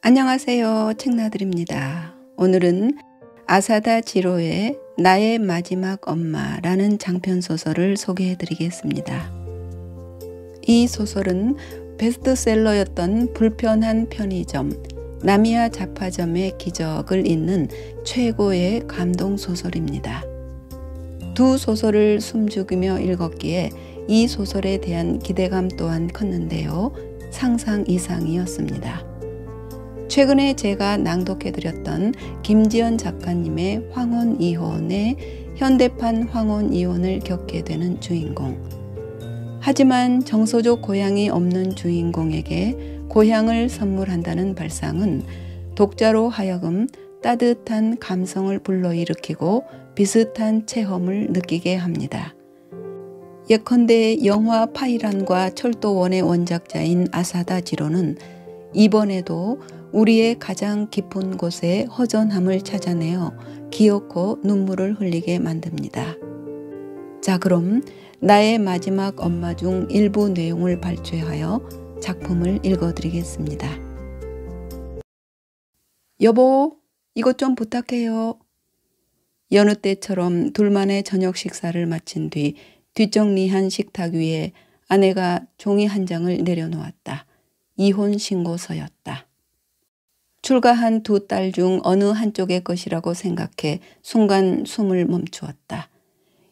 안녕하세요. 책나들입니다. 오늘은 아사다 지로의 나의 마지막 엄마라는 장편소설을 소개해 드리겠습니다. 이 소설은 베스트셀러였던 불편한 편의점, 나미야 잡화점의 기적을 잇는 최고의 감동소설입니다. 두 소설을 숨죽이며 읽었기에 이 소설에 대한 기대감 또한 컸는데요. 상상 이상이었습니다. 최근에 제가 낭독해드렸던 김지연 작가님의 황혼 이혼의 현대판 황혼 이혼을 겪게 되는 주인공. 하지만 정서적 고향이 없는 주인공에게 고향을 선물한다는 발상은 독자로 하여금 따뜻한 감성을 불러일으키고 비슷한 체험을 느끼게 합니다. 예컨대 영화 파이란과 철도원의 원작자인 아사다 지로는 이번에도 우리의 가장 깊은 곳에 허전함을 찾아내어 기어코 눈물을 흘리게 만듭니다. 자, 그럼 나의 마지막 엄마 중 일부 내용을 발췌하여 작품을 읽어드리겠습니다. 여보, 이것 좀 부탁해요. 여느 때처럼 둘만의 저녁 식사를 마친 뒤 뒷정리한 식탁 위에 아내가 종이 한 장을 내려놓았다. 이혼 신고서였다. 출가한 두 딸 중 어느 한쪽의 것이라고 생각해 순간 숨을 멈추었다.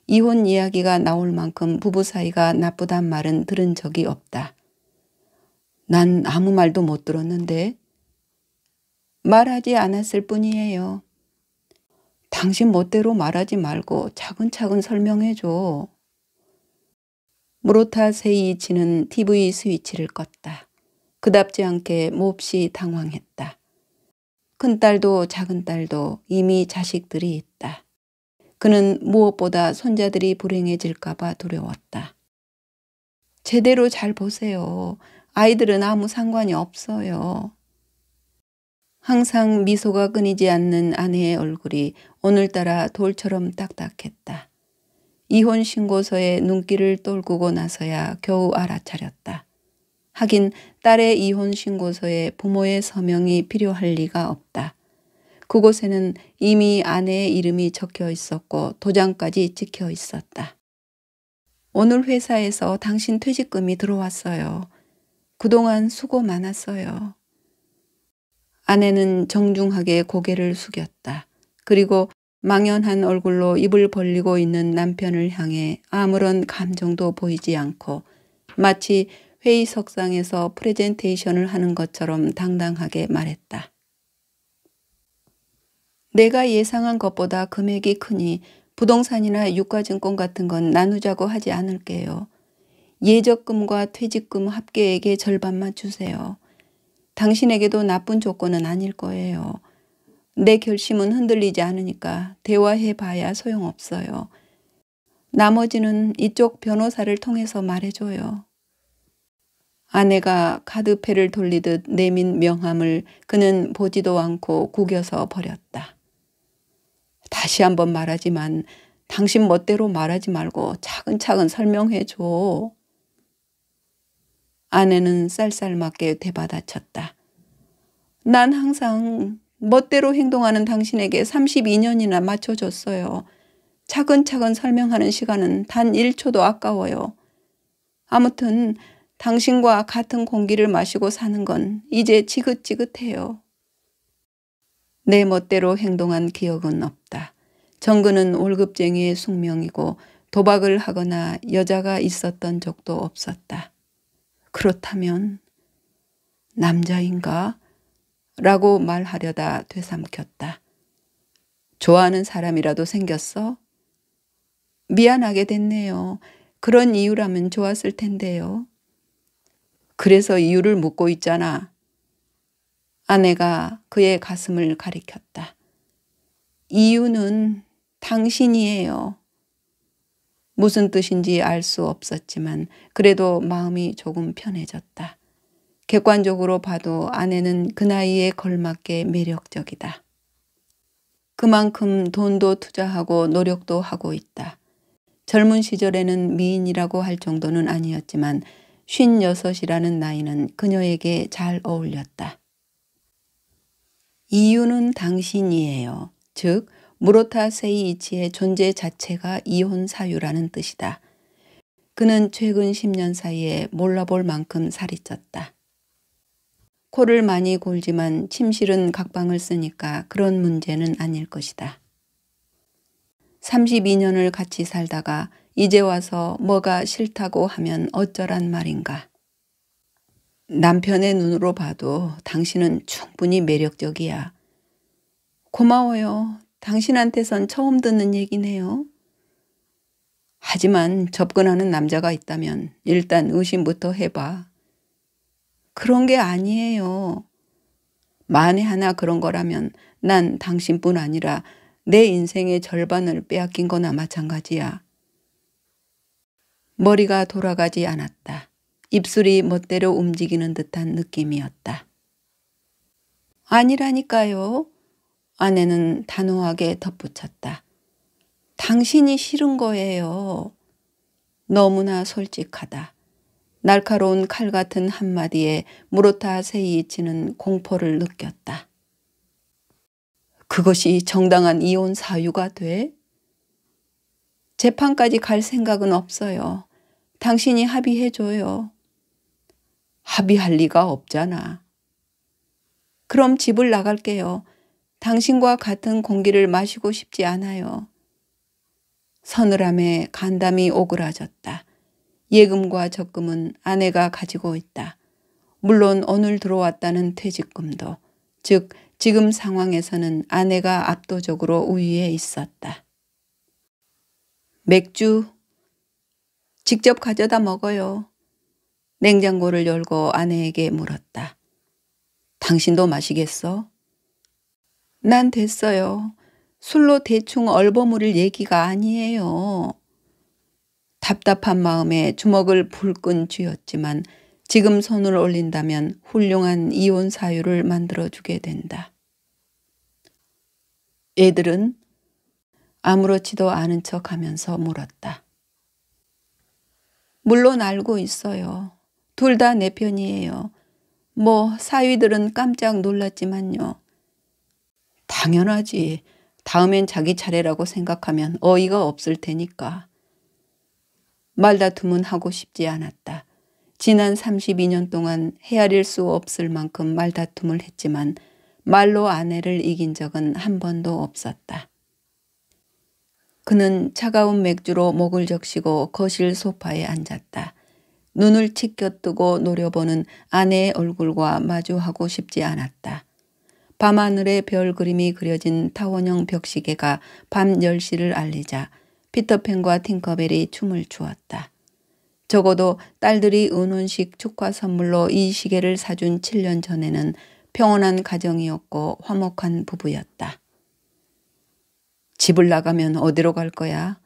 이혼 이야기가 나올 만큼 부부 사이가 나쁘단 말은 들은 적이 없다. 난 아무 말도 못 들었는데. 말하지 않았을 뿐이에요. 당신 멋대로 말하지 말고 차근차근 설명해줘. 무로타 세이이치는 TV 스위치를 껐다. 그답지 않게 몹시 당황했다. 큰딸도 작은딸도 이미 자식들이 있다. 그는 무엇보다 손자들이 불행해질까 봐 두려웠다. 제대로 잘 보세요. 아이들은 아무 상관이 없어요. 항상 미소가 끊이지 않는 아내의 얼굴이 오늘따라 돌처럼 딱딱했다. 이혼 신고서에 눈길을 떨구고 나서야 겨우 알아차렸다. 하긴 딸의 이혼 신고서에 부모의 서명이 필요할 리가 없다. 그곳에는 이미 아내의 이름이 적혀 있었고 도장까지 찍혀 있었다. 오늘 회사에서 당신 퇴직금이 들어왔어요. 그동안 수고 많았어요. 아내는 정중하게 고개를 숙였다. 그리고 망연한 얼굴로 입을 벌리고 있는 남편을 향해 아무런 감정도 보이지 않고 마치 회의석상에서 프레젠테이션을 하는 것처럼 당당하게 말했다. 내가 예상한 것보다 금액이 크니 부동산이나 유가증권 같은 건 나누자고 하지 않을게요. 예적금과 퇴직금 합계액의 절반만 주세요. 당신에게도 나쁜 조건은 아닐 거예요. 내 결심은 흔들리지 않으니까 대화해봐야 소용없어요. 나머지는 이쪽 변호사를 통해서 말해줘요. 아내가 카드패를 돌리듯 내민 명함을 그는 보지도 않고 구겨서 버렸다. 다시 한번 말하지만 당신 멋대로 말하지 말고 차근차근 설명해줘. 아내는 쌀쌀맞게 되받아쳤다. 난 항상 멋대로 행동하는 당신에게 32년이나 맞춰줬어요. 차근차근 설명하는 시간은 단 1초도 아까워요. 아무튼 당신과 같은 공기를 마시고 사는 건 이제 지긋지긋해요. 내 멋대로 행동한 기억은 없다. 정근은 월급쟁이의 숙명이고 도박을 하거나 여자가 있었던 적도 없었다. 그렇다면 남자인가? 라고 말하려다 되삼켰다. 좋아하는 사람이라도 생겼어? 미안하게 됐네요. 그런 이유라면 좋았을 텐데요. 그래서 이유를 묻고 있잖아. 아내가 그의 가슴을 가리켰다. 이유는 당신이에요. 무슨 뜻인지 알 수 없었지만 그래도 마음이 조금 편해졌다. 객관적으로 봐도 아내는 그 나이에 걸맞게 매력적이다. 그만큼 돈도 투자하고 노력도 하고 있다. 젊은 시절에는 미인이라고 할 정도는 아니었지만 56이라는 나이는 그녀에게 잘 어울렸다. 이유는 당신이에요. 즉 무로타 세이이치의 존재 자체가 이혼 사유라는 뜻이다. 그는 최근 10년 사이에 몰라볼 만큼 살이 쪘다. 코를 많이 골지만 침실은 각방을 쓰니까 그런 문제는 아닐 것이다. 32년을 같이 살다가 이제 와서 뭐가 싫다고 하면 어쩌란 말인가. 남편의 눈으로 봐도 당신은 충분히 매력적이야. 고마워요. 당신한테선 처음 듣는 얘기네요. 하지만 접근하는 남자가 있다면 일단 의심부터 해봐. 그런 게 아니에요. 만에 하나 그런 거라면 난 당신뿐 아니라 내 인생의 절반을 빼앗긴 거나 마찬가지야. 머리가 돌아가지 않았다. 입술이 멋대로 움직이는 듯한 느낌이었다. 아니라니까요. 아내는 단호하게 덧붙였다. 당신이 싫은 거예요. 너무나 솔직하다. 날카로운 칼 같은 한마디에 무로타 세이이치는 공포를 느꼈다. 그것이 정당한 이혼 사유가 돼? 재판까지 갈 생각은 없어요. 당신이 합의해줘요. 합의할 리가 없잖아. 그럼 집을 나갈게요. 당신과 같은 공기를 마시고 싶지 않아요. 서늘함에 간담이 오그라졌다. 예금과 적금은 아내가 가지고 있다. 물론 오늘 들어왔다는 퇴직금도, 즉 지금 상황에서는 아내가 압도적으로 우위에 있었다. 맥주 직접 가져다 먹어요. 냉장고를 열고 아내에게 물었다. 당신도 마시겠어? 난 됐어요. 술로 대충 얼버무릴 얘기가 아니에요. 답답한 마음에 주먹을 불끈 쥐었지만 지금 손을 올린다면 훌륭한 이혼 사유를 만들어주게 된다. 애들은? 아무렇지도 않은 척하면서 물었다. 물론 알고 있어요. 둘 다 내 편이에요. 뭐 사위들은 깜짝 놀랐지만요. 당연하지. 다음엔 자기 차례라고 생각하면 어이가 없을 테니까. 말다툼은 하고 싶지 않았다. 지난 32년 동안 헤아릴 수 없을 만큼 말다툼을 했지만 말로 아내를 이긴 적은 한 번도 없었다. 그는 차가운 맥주로 목을 적시고 거실 소파에 앉았다. 눈을 치켜뜨고 노려보는 아내의 얼굴과 마주하고 싶지 않았다. 밤하늘에 별 그림이 그려진 타원형 벽시계가 밤 10시를 알리자 피터팬과 팅커벨이 춤을 추었다. 적어도 딸들이 은혼식 축하 선물로 이 시계를 사준 7년 전에는 평온한 가정이었고 화목한 부부였다. 집을 나가면 어디로 갈 거야?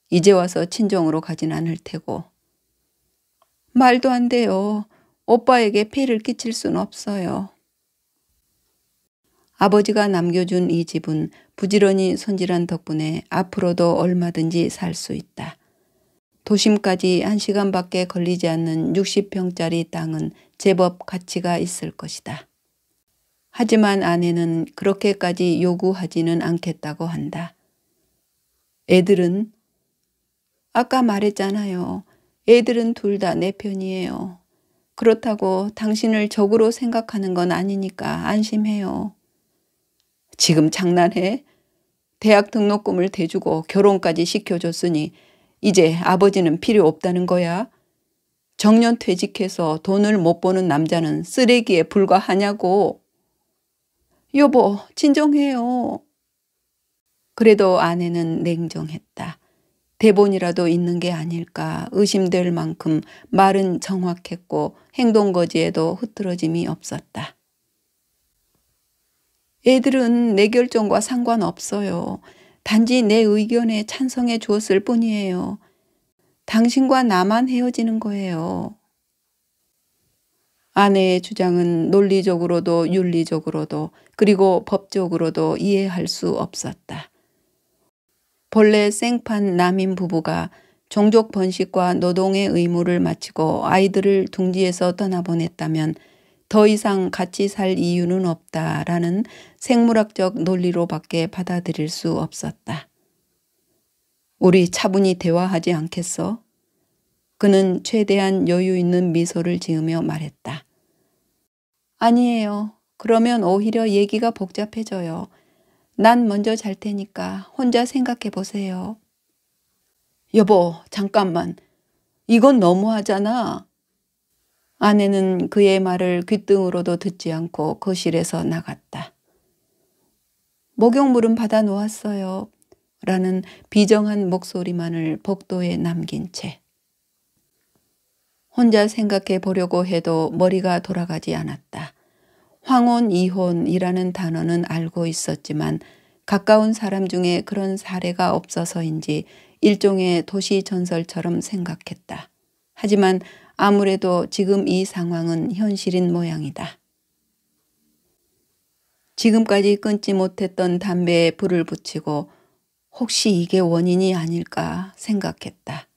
이제 와서 친정으로 가진 않을 테고. 말도 안 돼요. 오빠에게 폐를 끼칠 순 없어요. 아버지가 남겨준 이 집은 부지런히 손질한 덕분에 앞으로도 얼마든지 살 수 있다. 도심까지 1시간밖에 걸리지 않는 60평짜리 땅은 제법 가치가 있을 것이다. 하지만 아내는 그렇게까지 요구하지는 않겠다고 한다. 애들은? 아까 말했잖아요. 애들은 둘 다 내 편이에요. 그렇다고 당신을 적으로 생각하는 건 아니니까 안심해요. 지금 장난해? 대학 등록금을 대주고 결혼까지 시켜줬으니 이제 아버지는 필요 없다는 거야? 정년 퇴직해서 돈을 못 버는 남자는 쓰레기에 불과하냐고. 여보, 진정해요. 그래도 아내는 냉정했다. 대본이라도 있는 게 아닐까 의심될 만큼 말은 정확했고 행동 거지에도 흐트러짐이 없었다. 애들은 내 결정과 상관없어요. 단지 내 의견에 찬성해 주었을 뿐이에요. 당신과 나만 헤어지는 거예요. 아내의 주장은 논리적으로도 윤리적으로도 그리고 법적으로도 이해할 수 없었다. 본래 생판 남인 부부가 종족 번식과 노동의 의무를 마치고 아이들을 둥지에서 떠나보냈다면 더 이상 같이 살 이유는 없다라는 생물학적 논리로밖에 받아들일 수 없었다. 우리 차분히 대화하지 않겠어? 그는 최대한 여유 있는 미소를 지으며 말했다. 아니에요. 그러면 오히려 얘기가 복잡해져요. 난 먼저 잘 테니까 혼자 생각해 보세요. 여보, 잠깐만. 이건 너무하잖아. 아내는 그의 말을 귓등으로도 듣지 않고 거실에서 나갔다. 목욕물은 받아 놓았어요. 라는 비정한 목소리만을 복도에 남긴 채. 혼자 생각해 보려고 해도 머리가 돌아가지 않았다. 황혼, 이혼이라는 단어는 알고 있었지만 가까운 사람 중에 그런 사례가 없어서인지 일종의 도시 전설처럼 생각했다. 하지만 아무래도 지금 이 상황은 현실인 모양이다. 지금까지 끊지 못했던 담배에 불을 붙이고 혹시 이게 원인이 아닐까 생각했다.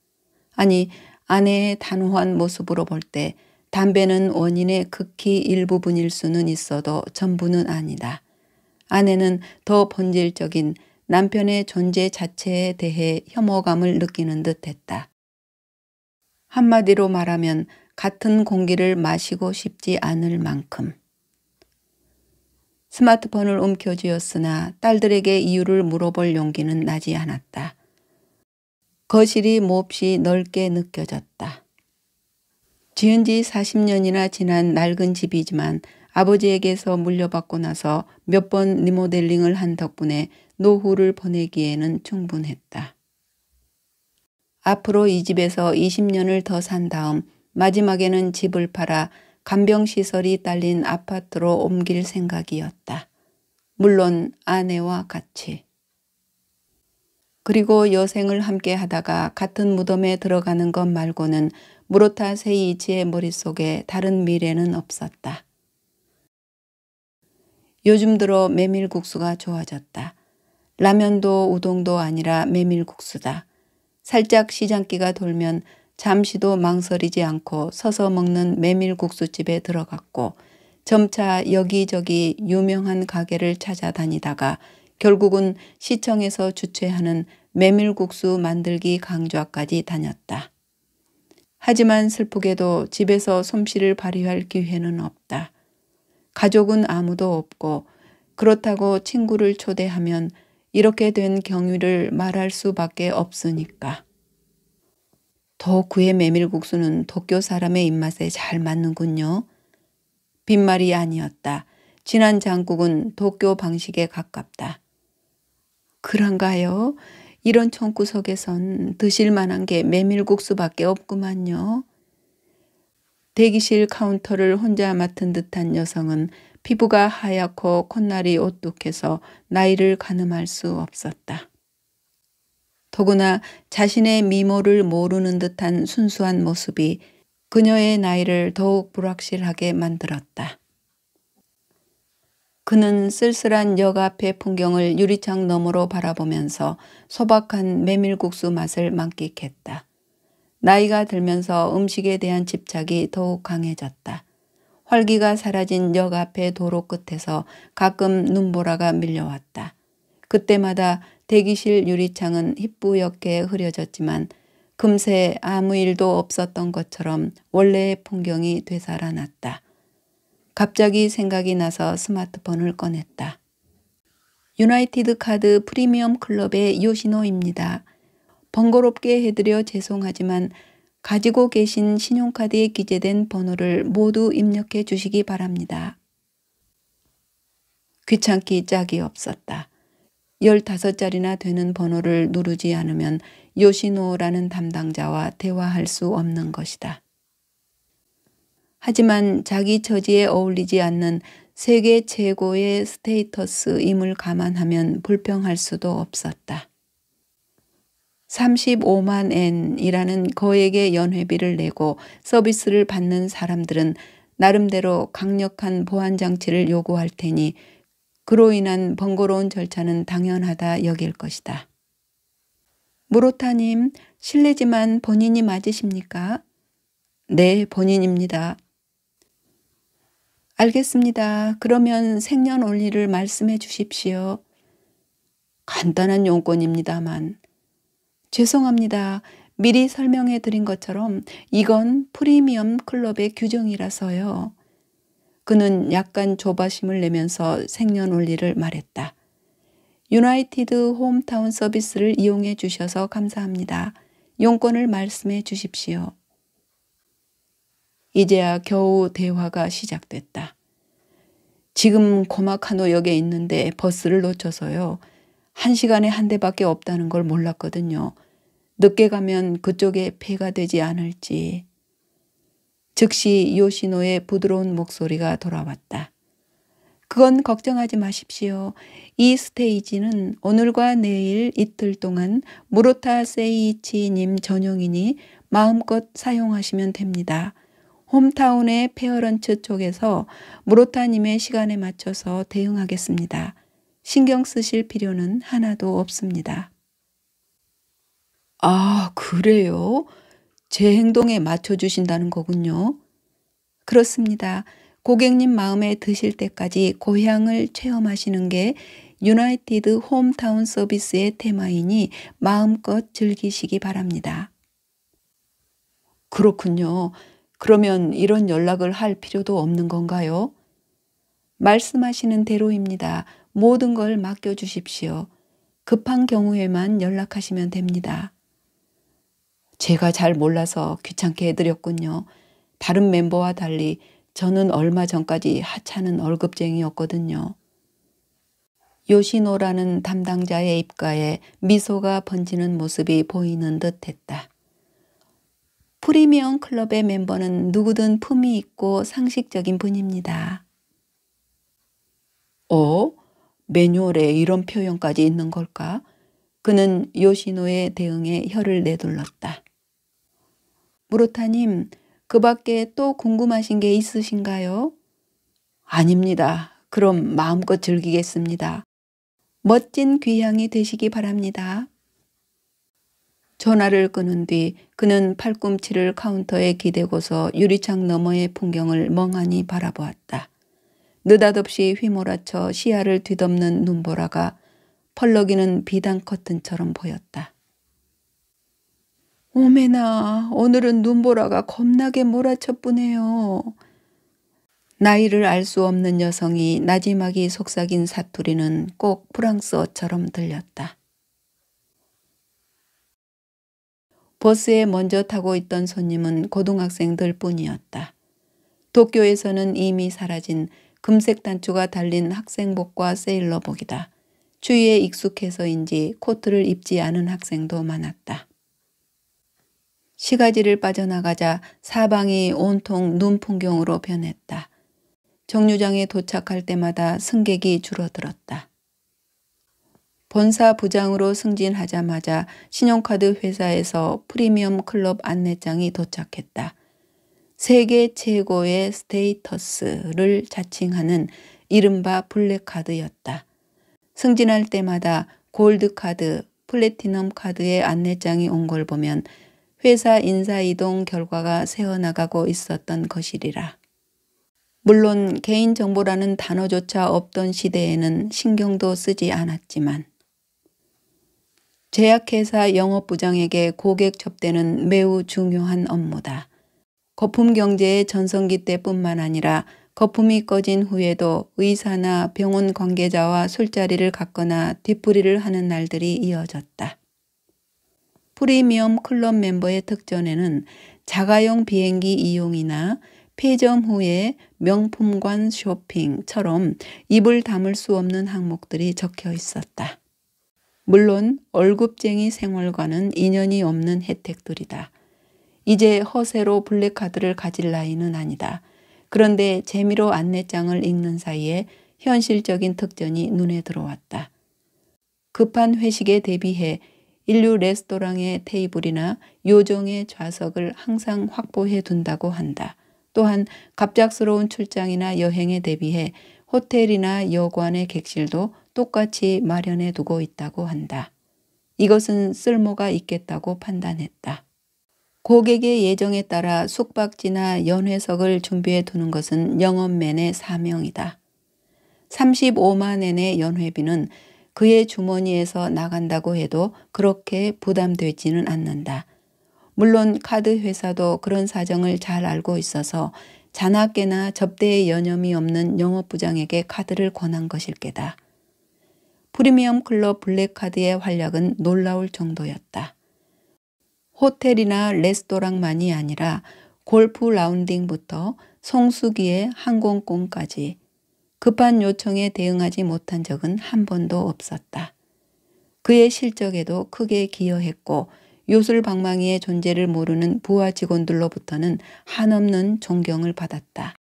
아니, 아내의 단호한 모습으로 볼 때 담배는 원인의 극히 일부분일 수는 있어도 전부는 아니다. 아내는 더 본질적인 남편의 존재 자체에 대해 혐오감을 느끼는 듯했다. 한마디로 말하면 같은 공기를 마시고 싶지 않을 만큼. 스마트폰을 움켜쥐었으나 딸들에게 이유를 물어볼 용기는 나지 않았다. 거실이 몹시 넓게 느껴졌다. 지은 지 40년이나 지난 낡은 집이지만 아버지에게서 물려받고 나서 몇 번 리모델링을 한 덕분에 노후를 보내기에는 충분했다. 앞으로 이 집에서 20년을 더 산 다음 마지막에는 집을 팔아 간병시설이 딸린 아파트로 옮길 생각이었다. 물론 아내와 같이. 그리고 여생을 함께 하다가 같은 무덤에 들어가는 것 말고는 무로타 세이이치의 머릿속에 다른 미래는 없었다. 요즘 들어 메밀국수가 좋아졌다. 라면도 우동도 아니라 메밀국수다. 살짝 시장기가 돌면 잠시도 망설이지 않고 서서 먹는 메밀국수집에 들어갔고 점차 여기저기 유명한 가게를 찾아다니다가 결국은 시청에서 주최하는 메밀국수 만들기 강좌까지 다녔다. 하지만 슬프게도 집에서 솜씨를 발휘할 기회는 없다. 가족은 아무도 없고 그렇다고 친구를 초대하면 이렇게 된 경위를 말할 수밖에 없으니까. 도쿠의 메밀국수는 도쿄 사람의 입맛에 잘 맞는군요. 빈말이 아니었다. 진한 장국은 도쿄 방식에 가깝다. 그런가요? 이런 촌구석에선 드실 만한 게 메밀국수밖에 없구만요. 대기실 카운터를 혼자 맡은 듯한 여성은 피부가 하얗고 콧날이 오뚝해서 나이를 가늠할 수 없었다. 더구나 자신의 미모를 모르는 듯한 순수한 모습이 그녀의 나이를 더욱 불확실하게 만들었다. 그는 쓸쓸한 역 앞의 풍경을 유리창 너머로 바라보면서 소박한 메밀국수 맛을 만끽했다. 나이가 들면서 음식에 대한 집착이 더욱 강해졌다. 활기가 사라진 역 앞의 도로 끝에서 가끔 눈보라가 밀려왔다. 그때마다 대기실 유리창은 희뿌옇게 흐려졌지만 금세 아무 일도 없었던 것처럼 원래의 풍경이 되살아났다. 갑자기 생각이 나서 스마트폰을 꺼냈다. 유나이티드 카드 프리미엄 클럽의 요시노입니다. 번거롭게 해드려 죄송하지만 가지고 계신 신용카드에 기재된 번호를 모두 입력해 주시기 바랍니다. 귀찮기 짝이 없었다. 15자리나 되는 번호를 누르지 않으면 요시노라는 담당자와 대화할 수 없는 것이다. 하지만 자기 처지에 어울리지 않는 세계 최고의 스테이터스임을 감안하면 불평할 수도 없었다. 35만 엔이라는 거액의 연회비를 내고 서비스를 받는 사람들은 나름대로 강력한 보안 장치를 요구할 테니 그로 인한 번거로운 절차는 당연하다 여길 것이다. 무로타님, 실례지만 본인이 맞으십니까? 네, 본인입니다. 알겠습니다. 그러면 생년월일을 말씀해 주십시오. 간단한 용건입니다만. 죄송합니다. 미리 설명해 드린 것처럼 이건 프리미엄 클럽의 규정이라서요. 그는 약간 조바심을 내면서 생년월일을 말했다. 유나이티드 홈타운 서비스를 이용해 주셔서 감사합니다. 용건을 말씀해 주십시오. 이제야 겨우 대화가 시작됐다. 지금 코마카노역에 있는데 버스를 놓쳐서요. 1시간에 한 대밖에 없다는 걸 몰랐거든요. 늦게 가면 그쪽에 폐가 되지 않을지. 즉시 요시노의 부드러운 목소리가 돌아왔다. 그건 걱정하지 마십시오. 이 스테이지는 오늘과 내일 이틀 동안 무로타 세이이치님 전용이니 마음껏 사용하시면 됩니다. 홈타운의 페어런츠 쪽에서 무로타님의 시간에 맞춰서 대응하겠습니다. 신경 쓰실 필요는 하나도 없습니다. 아, 그래요? 제 행동에 맞춰주신다는 거군요. 그렇습니다. 고객님 마음에 드실 때까지 고향을 체험하시는 게 유나이티드 홈타운 서비스의 테마이니 마음껏 즐기시기 바랍니다. 그렇군요. 그러면 이런 연락을 할 필요도 없는 건가요? 말씀하시는 대로입니다. 모든 걸 맡겨주십시오. 급한 경우에만 연락하시면 됩니다. 제가 잘 몰라서 귀찮게 해드렸군요. 다른 멤버와 달리 저는 얼마 전까지 하찮은 월급쟁이였거든요. 요시노라는 담당자의 입가에 미소가 번지는 모습이 보이는 듯했다. 프리미엄 클럽의 멤버는 누구든 품이 있고 상식적인 분입니다. 매뉴얼에 이런 표현까지 있는 걸까? 그는 요시노의 대응에 혀를 내둘렀다. 무로타님, 그 밖에 또 궁금하신 게 있으신가요? 아닙니다. 그럼 마음껏 즐기겠습니다. 멋진 귀향이 되시기 바랍니다. 전화를 끊은 뒤 그는 팔꿈치를 카운터에 기대고서 유리창 너머의 풍경을 멍하니 바라보았다. 느닷없이 휘몰아쳐 시야를 뒤덮는 눈보라가 펄럭이는 비단 커튼처럼 보였다. 오메나, 오늘은 눈보라가 겁나게 몰아쳐쁘네요. 나이를 알 수 없는 여성이 나지막이 속삭인 사투리는 꼭 프랑스어처럼 들렸다. 버스에 먼저 타고 있던 손님은 고등학생들 뿐이었다. 도쿄에서는 이미 사라진 금색 단추가 달린 학생복과 세일러복이다. 추위에 익숙해서인지 코트를 입지 않은 학생도 많았다. 시가지를 빠져나가자 사방이 온통 눈 풍경으로 변했다. 정류장에 도착할 때마다 승객이 줄어들었다. 본사 부장으로 승진하자마자 신용카드 회사에서 프리미엄 클럽 안내장이 도착했다. 세계 최고의 스테이터스를 자칭하는 이른바 블랙카드였다. 승진할 때마다 골드카드, 플래티넘 카드의 안내장이 온 걸 보면 회사 인사이동 결과가 새어나가고 있었던 것이리라. 물론 개인정보라는 단어조차 없던 시대에는 신경도 쓰지 않았지만 제약회사 영업부장에게 고객 접대는 매우 중요한 업무다. 거품 경제의 전성기 때뿐만 아니라 거품이 꺼진 후에도 의사나 병원 관계자와 술자리를 갖거나 뒷풀이를 하는 날들이 이어졌다. 프리미엄 클럽 멤버의 특전에는 자가용 비행기 이용이나 폐점 후에 명품관 쇼핑처럼 입을 다물 수 없는 항목들이 적혀 있었다. 물론 월급쟁이 생활과는 인연이 없는 혜택들이다. 이제 허세로 블랙카드를 가질 나이는 아니다. 그런데 재미로 안내장을 읽는 사이에 현실적인 특전이 눈에 들어왔다. 급한 회식에 대비해 인류 레스토랑의 테이블이나 요정의 좌석을 항상 확보해 둔다고 한다. 또한 갑작스러운 출장이나 여행에 대비해 호텔이나 여관의 객실도 똑같이 마련해 두고 있다고 한다. 이것은 쓸모가 있겠다고 판단했다. 고객의 예정에 따라 숙박지나 연회석을 준비해 두는 것은 영업맨의 사명이다. 35만 엔의 연회비는 그의 주머니에서 나간다고 해도 그렇게 부담되지는 않는다. 물론 카드 회사도 그런 사정을 잘 알고 있어서 자나깨나 접대에 여념이 없는 영업부장에게 카드를 권한 것일 게다. 프리미엄 클럽 블랙카드의 활약은 놀라울 정도였다. 호텔이나 레스토랑만이 아니라 골프 라운딩부터 송수기의 항공권까지 급한 요청에 대응하지 못한 적은 한 번도 없었다. 그의 실적에도 크게 기여했고 요술방망이의 존재를 모르는 부하 직원들로부터는 한없는 존경을 받았다.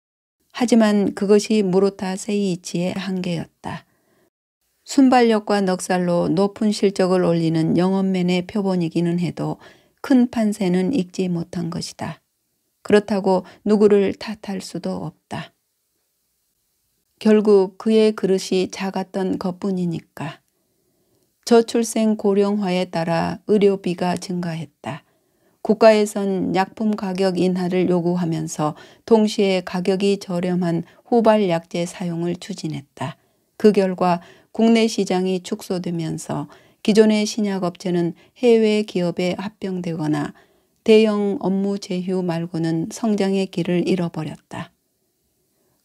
하지만 그것이 무로타 세이이치의 한계였다. 순발력과 넉살로 높은 실적을 올리는 영업맨의 표본이기는 해도 큰 판세는 읽지 못한 것이다. 그렇다고 누구를 탓할 수도 없다. 결국 그의 그릇이 작았던 것뿐이니까. 저출생 고령화에 따라 의료비가 증가했다. 국가에선 약품 가격 인하를 요구하면서 동시에 가격이 저렴한 후발약제 사용을 추진했다. 그 결과 국내 시장이 축소되면서 기존의 신약업체는 해외 기업에 합병되거나 대형 업무 제휴 말고는 성장의 길을 잃어버렸다.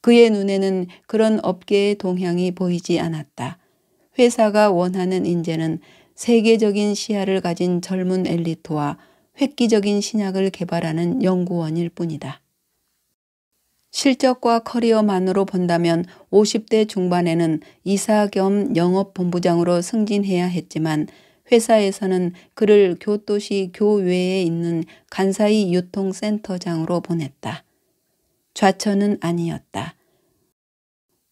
그의 눈에는 그런 업계의 동향이 보이지 않았다. 회사가 원하는 인재는 세계적인 시야를 가진 젊은 엘리트와 획기적인 신약을 개발하는 연구원일 뿐이다. 실적과 커리어만으로 본다면 50대 중반에는 이사 겸 영업본부장으로 승진해야 했지만 회사에서는 그를 교토시 교외에 있는 간사이 유통센터장으로 보냈다. 좌천은 아니었다.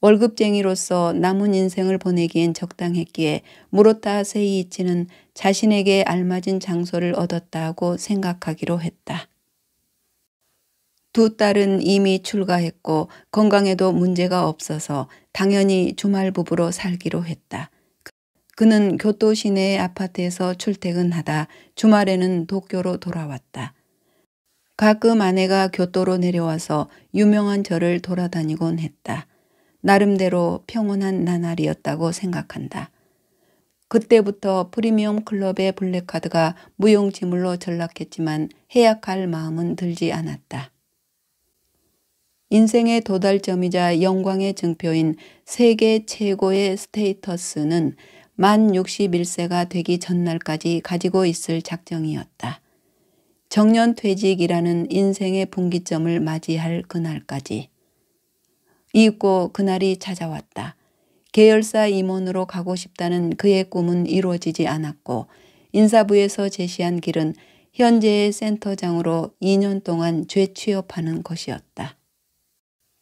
월급쟁이로서 남은 인생을 보내기엔 적당했기에 무로타 세이이치는 자신에게 알맞은 장소를 얻었다고 생각하기로 했다. 두 딸은 이미 출가했고 건강에도 문제가 없어서 당연히 주말 부부로 살기로 했다. 그는 교토 시내의 아파트에서 출퇴근하다 주말에는 도쿄로 돌아왔다. 가끔 아내가 교토로 내려와서 유명한 절을 돌아다니곤 했다. 나름대로 평온한 나날이었다고 생각한다. 그때부터 프리미엄 클럽의 블랙카드가 무용지물로 전락했지만 해약할 마음은 들지 않았다. 인생의 도달점이자 영광의 증표인 세계 최고의 스테이터스는 만 61세가 되기 전날까지 가지고 있을 작정이었다. 정년퇴직이라는 인생의 분기점을 맞이할 그날까지. 이윽고 그날이 찾아왔다. 계열사 임원으로 가고 싶다는 그의 꿈은 이루어지지 않았고 인사부에서 제시한 길은 현재의 센터장으로 2년 동안 재취업하는 것이었다.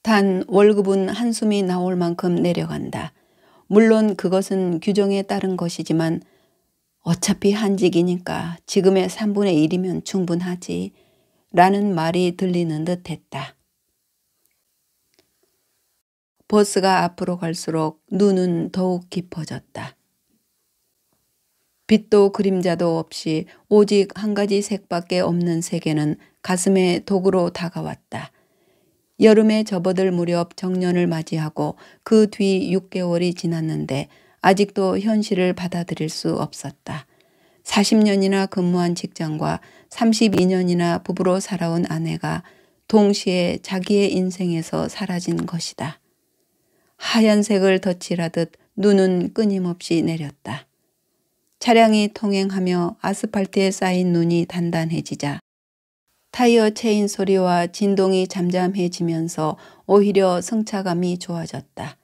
단 월급은 한숨이 나올 만큼 내려간다. 물론 그것은 규정에 따른 것이지만 어차피 한직이니까 지금의 3분의 1이면 충분하지 라는 말이 들리는 듯 했다. 버스가 앞으로 갈수록 눈은 더욱 깊어졌다. 빛도 그림자도 없이 오직 한 가지 색밖에 없는 세계는 가슴에 독으로 다가왔다. 여름에 접어들 무렵 정년을 맞이하고 그 뒤 6개월이 지났는데 아직도 현실을 받아들일 수 없었다. 40년이나 근무한 직장과 32년이나 부부로 살아온 아내가 동시에 자기의 인생에서 사라진 것이다. 하얀색을 덧칠하듯 눈은 끊임없이 내렸다. 차량이 통행하며 아스팔트에 쌓인 눈이 단단해지자 타이어 체인 소리와 진동이 잠잠해지면서 오히려 승차감이 좋아졌다.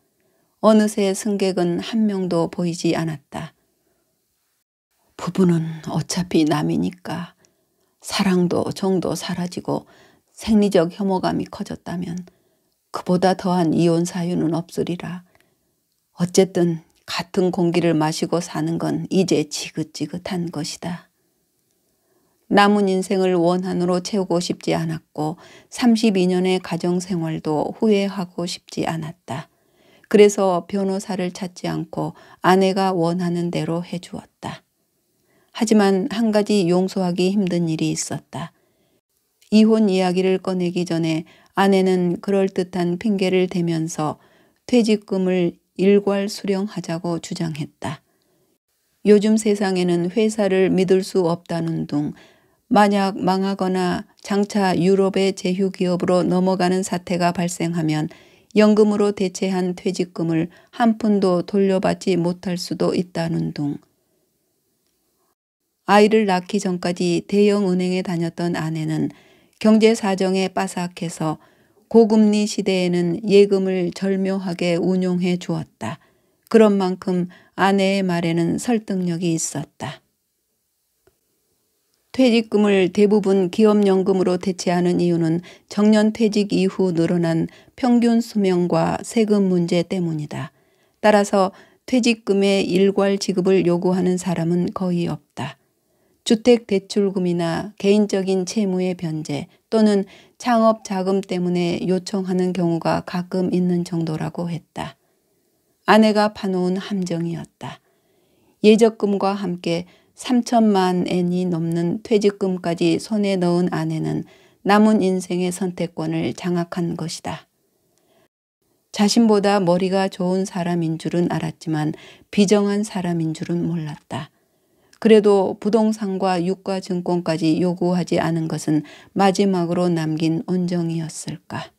어느새 승객은 한 명도 보이지 않았다. 부부는 어차피 남이니까 사랑도 정도 사라지고 생리적 혐오감이 커졌다면 그보다 더한 이혼 사유는 없으리라. 어쨌든 같은 공기를 마시고 사는 건 이제 지긋지긋한 것이다. 남은 인생을 원한으로 채우고 싶지 않았고 32년의 가정생활도 후회하고 싶지 않았다. 그래서 변호사를 찾지 않고 아내가 원하는 대로 해주었다. 하지만 한 가지 용서하기 힘든 일이 있었다. 이혼 이야기를 꺼내기 전에 아내는 그럴듯한 핑계를 대면서 퇴직금을 일괄 수령하자고 주장했다. 요즘 세상에는 회사를 믿을 수 없다는 둥, 만약 망하거나 장차 유럽의 제휴기업으로 넘어가는 사태가 발생하면 연금으로 대체한 퇴직금을 한 푼도 돌려받지 못할 수도 있다는 둥. 아이를 낳기 전까지 대형 은행에 다녔던 아내는 경제 사정에 빠삭해서 고금리 시대에는 예금을 절묘하게 운용해 주었다. 그런 만큼 아내의 말에는 설득력이 있었다. 퇴직금을 대부분 기업연금으로 대체하는 이유는 정년퇴직 이후 늘어난 평균 수명과 세금 문제 때문이다. 따라서 퇴직금의 일괄 지급을 요구하는 사람은 거의 없다. 주택대출금이나 개인적인 채무의 변제 또는 창업 자금 때문에 요청하는 경우가 가끔 있는 정도라고 했다. 아내가 파놓은 함정이었다. 예적금과 함께 3천만 엔이 넘는 퇴직금까지 손에 넣은 아내는 남은 인생의 선택권을 장악한 것이다. 자신보다 머리가 좋은 사람인 줄은 알았지만 비정한 사람인 줄은 몰랐다. 그래도 부동산과 유가증권까지 요구하지 않은 것은 마지막으로 남긴 온정이었을까.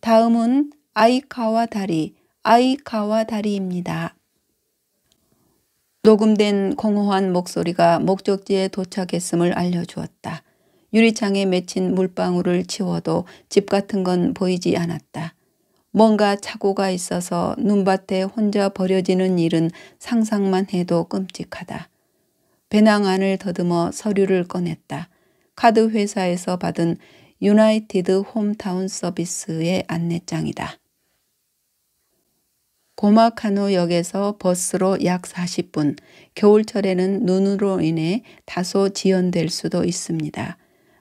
다음은 아이카와 다리입니다. 녹음된 공허한 목소리가 목적지에 도착했음을 알려주었다. 유리창에 맺힌 물방울을 치워도 집 같은 건 보이지 않았다. 뭔가 착오가 있어서 눈밭에 혼자 버려지는 일은 상상만 해도 끔찍하다. 배낭 안을 더듬어 서류를 꺼냈다. 카드 회사에서 받은 유나이티드 홈타운 서비스의 안내장이다. 고마카노 역에서 버스로 약 40분, 겨울철에는 눈으로 인해 다소 지연될 수도 있습니다.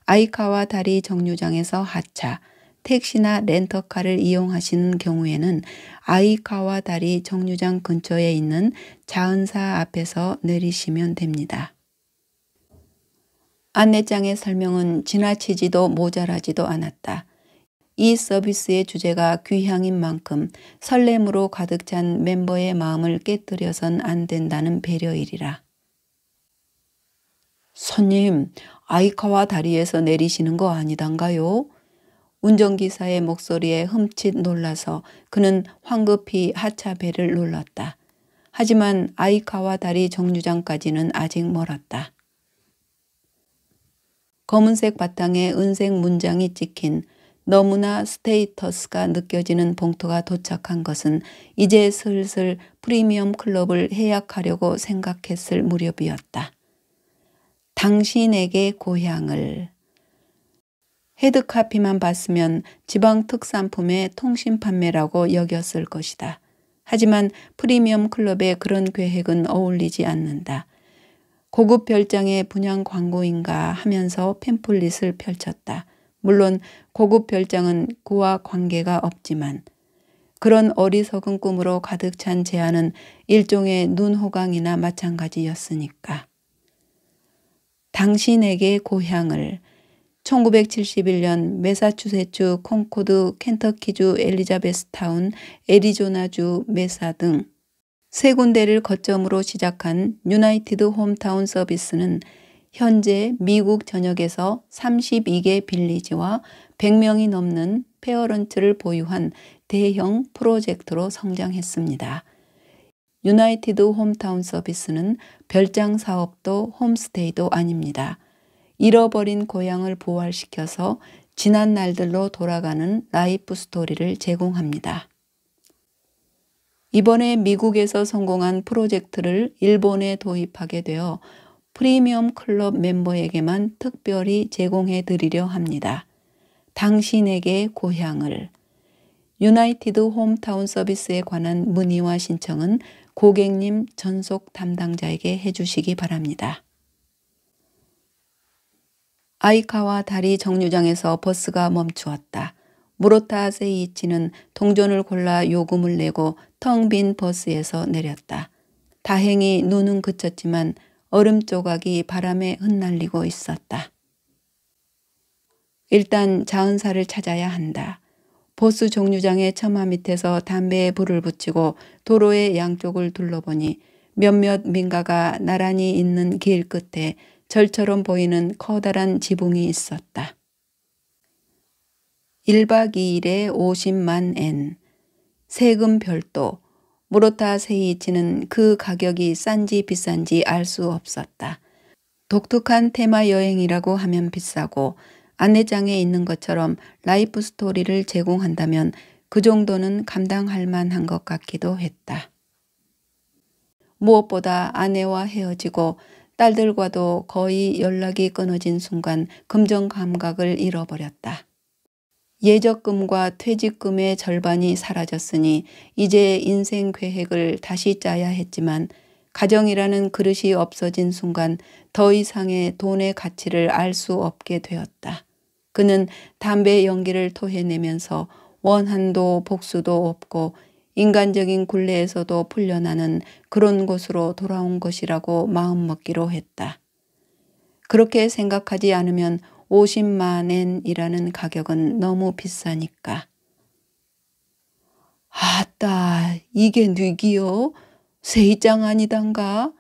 아이카와 다리 정류장에서 하차, 택시나 렌터카를 이용하시는 경우에는 아이카와 다리 정류장 근처에 있는 자은사 앞에서 내리시면 됩니다. 안내장의 설명은 지나치지도 모자라지도 않았다. 이 서비스의 주제가 귀향인 만큼 설렘으로 가득 찬 멤버의 마음을 깨뜨려선 안 된다는 배려이리라. 손님, 아이카와 다리에서 내리시는 거 아니단가요? 운전기사의 목소리에 흠칫 놀라서 그는 황급히 하차벨을 눌렀다. 하지만 아이카와 다리 정류장까지는 아직 멀었다. 검은색 바탕에 은색 문장이 찍힌 너무나 스테이터스가 느껴지는 봉투가 도착한 것은 이제 슬슬 프리미엄 클럽을 해약하려고 생각했을 무렵이었다. 당신에게 고향을. 헤드카피만 봤으면 지방 특산품의 통신 판매라고 여겼을 것이다. 하지만 프리미엄 클럽에 그런 계획은 어울리지 않는다. 고급 별장의 분양 광고인가 하면서 팸플릿을 펼쳤다. 물론 고급 별장은 그와 관계가 없지만 그런 어리석은 꿈으로 가득 찬 제안은 일종의 눈호강이나 마찬가지였으니까. 당신에게 고향을. 1971년 매사추세츠 콘코드, 켄터키주 엘리자베스타운, 애리조나주 메사 등 세 군데를 거점으로 시작한 유나이티드 홈타운 서비스는 현재 미국 전역에서 32개 빌리지와 100명이 넘는 페어런트를 보유한 대형 프로젝트로 성장했습니다. 유나이티드 홈타운 서비스는 별장 사업도 홈스테이도 아닙니다. 잃어버린 고향을 부활시켜서 지난 날들로 돌아가는 라이프 스토리를 제공합니다. 이번에 미국에서 성공한 프로젝트를 일본에 도입하게 되어 프리미엄 클럽 멤버에게만 특별히 제공해 드리려 합니다. 당신에게 고향을. 유나이티드 홈타운 서비스에 관한 문의와 신청은 고객님 전속 담당자에게 해주시기 바랍니다. 아이카와 다리 정류장에서 버스가 멈추었다. 무로타 세이이치는 동전을 골라 요금을 내고 텅 빈 버스에서 내렸다. 다행히 눈은 그쳤지만 얼음 조각이 바람에 흩날리고 있었다. 일단 자은사를 찾아야 한다. 보스 종류장의 처마 밑에서 담배에 불을 붙이고 도로의 양쪽을 둘러보니 몇몇 민가가 나란히 있는 길 끝에 절처럼 보이는 커다란 지붕이 있었다. 1박 2일에 50만 엔. 세금 별도. 무로타 세이치는 그 가격이 싼지 비싼지 알 수 없었다. 독특한 테마 여행이라고 하면 비싸고 안내장에 있는 것처럼 라이프 스토리를 제공한다면 그 정도는 감당할 만한 것 같기도 했다. 무엇보다 아내와 헤어지고 딸들과도 거의 연락이 끊어진 순간 금전 감각을 잃어버렸다. 예적금과 퇴직금의 절반이 사라졌으니 이제 인생 계획을 다시 짜야 했지만 가정이라는 그릇이 없어진 순간 더 이상의 돈의 가치를 알 수 없게 되었다. 그는 담배 연기를 토해내면서 원한도 복수도 없고 인간적인 굴레에서도 풀려나는 그런 곳으로 돌아온 것이라고 마음먹기로 했다. 그렇게 생각하지 않으면 50만 엔이라는 가격은 너무 비싸니까. 아따, 이게 뉘기요? 세이짱 아니단가?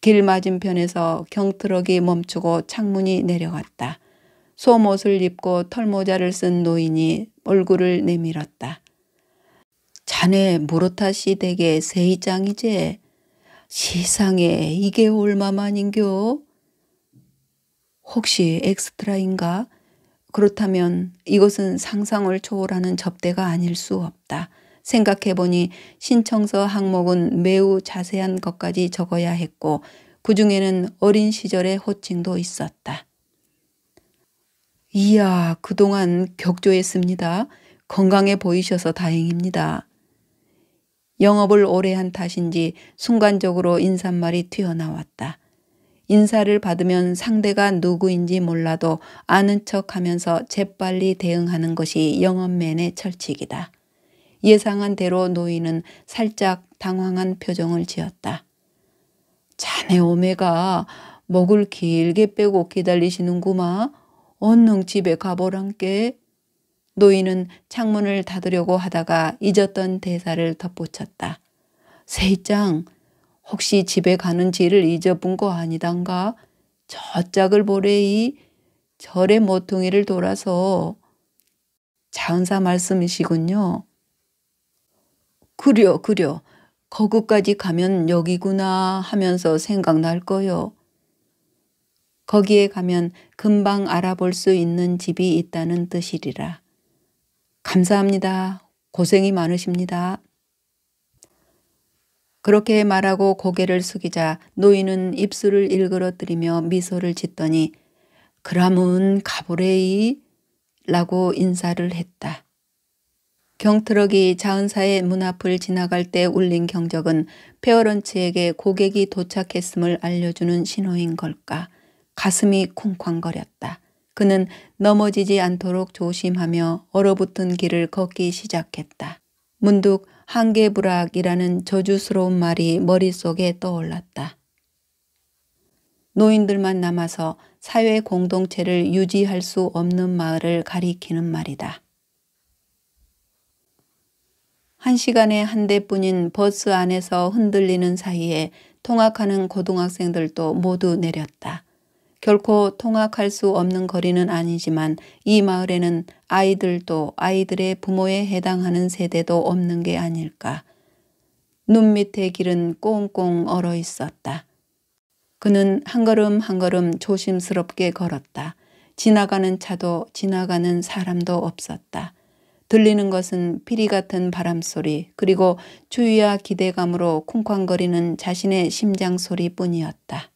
길 맞은편에서 경트럭이 멈추고 창문이 내려갔다. 솜옷을 입고 털모자를 쓴 노인이 얼굴을 내밀었다. 자네 무로타 씨 댁의 세이짱이제? 시상에 이게 얼마만인겨? 혹시 엑스트라인가? 그렇다면 이것은 상상을 초월하는 접대가 아닐 수 없다. 생각해보니 신청서 항목은 매우 자세한 것까지 적어야 했고 그 중에는 어린 시절의 호칭도 있었다. 이야, 그동안 격조했습니다. 건강해 보이셔서 다행입니다. 영업을 오래 한 탓인지 순간적으로 인사말이 튀어나왔다. 인사를 받으면 상대가 누구인지 몰라도 아는 척하면서 재빨리 대응하는 것이 영업맨의 철칙이다. 예상한 대로 노인은 살짝 당황한 표정을 지었다. 자네 오메가 목을 길게 빼고 기다리시는구마. 얼른 집에 가보란께. 노인은 창문을 닫으려고 하다가 잊었던 대사를 덧붙였다. 세이짱, 혹시 집에 가는 길을 잊어본 거 아니단가? 저 짝을 보래이. 절의 모퉁이를 돌아서. 자은사 말씀이시군요. 그려. 거기까지 가면 여기구나 하면서 생각날 거요. 거기에 가면 금방 알아볼 수 있는 집이 있다는 뜻이리라. 감사합니다. 고생이 많으십니다. 그렇게 말하고 고개를 숙이자 노인은 입술을 일그러뜨리며 미소를 짓더니 그라문 가보레이 라고 인사를 했다. 경트럭이 자은사의 문 앞을 지나갈 때 울린 경적은 페어런츠에게 고객이 도착했음을 알려주는 신호인 걸까. 가슴이 쿵쾅거렸다. 그는 넘어지지 않도록 조심하며 얼어붙은 길을 걷기 시작했다. 문득 한계불락이라는 저주스러운 말이 머릿속에 떠올랐다. 노인들만 남아서 사회 공동체를 유지할 수 없는 마을을 가리키는 말이다. 1시간에 한 대뿐인 버스 안에서 흔들리는 사이에 통학하는 고등학생들도 모두 내렸다. 결코 통학할 수 없는 거리는 아니지만 이 마을에는 아이들도 아이들의 부모에 해당하는 세대도 없는 게 아닐까. 눈 밑의 길은 꽁꽁 얼어 있었다. 그는 한 걸음 한 걸음 조심스럽게 걸었다. 지나가는 차도 지나가는 사람도 없었다. 들리는 것은 피리 같은 바람소리 그리고 추위와 기대감으로 쿵쾅거리는 자신의 심장 소리뿐이었다.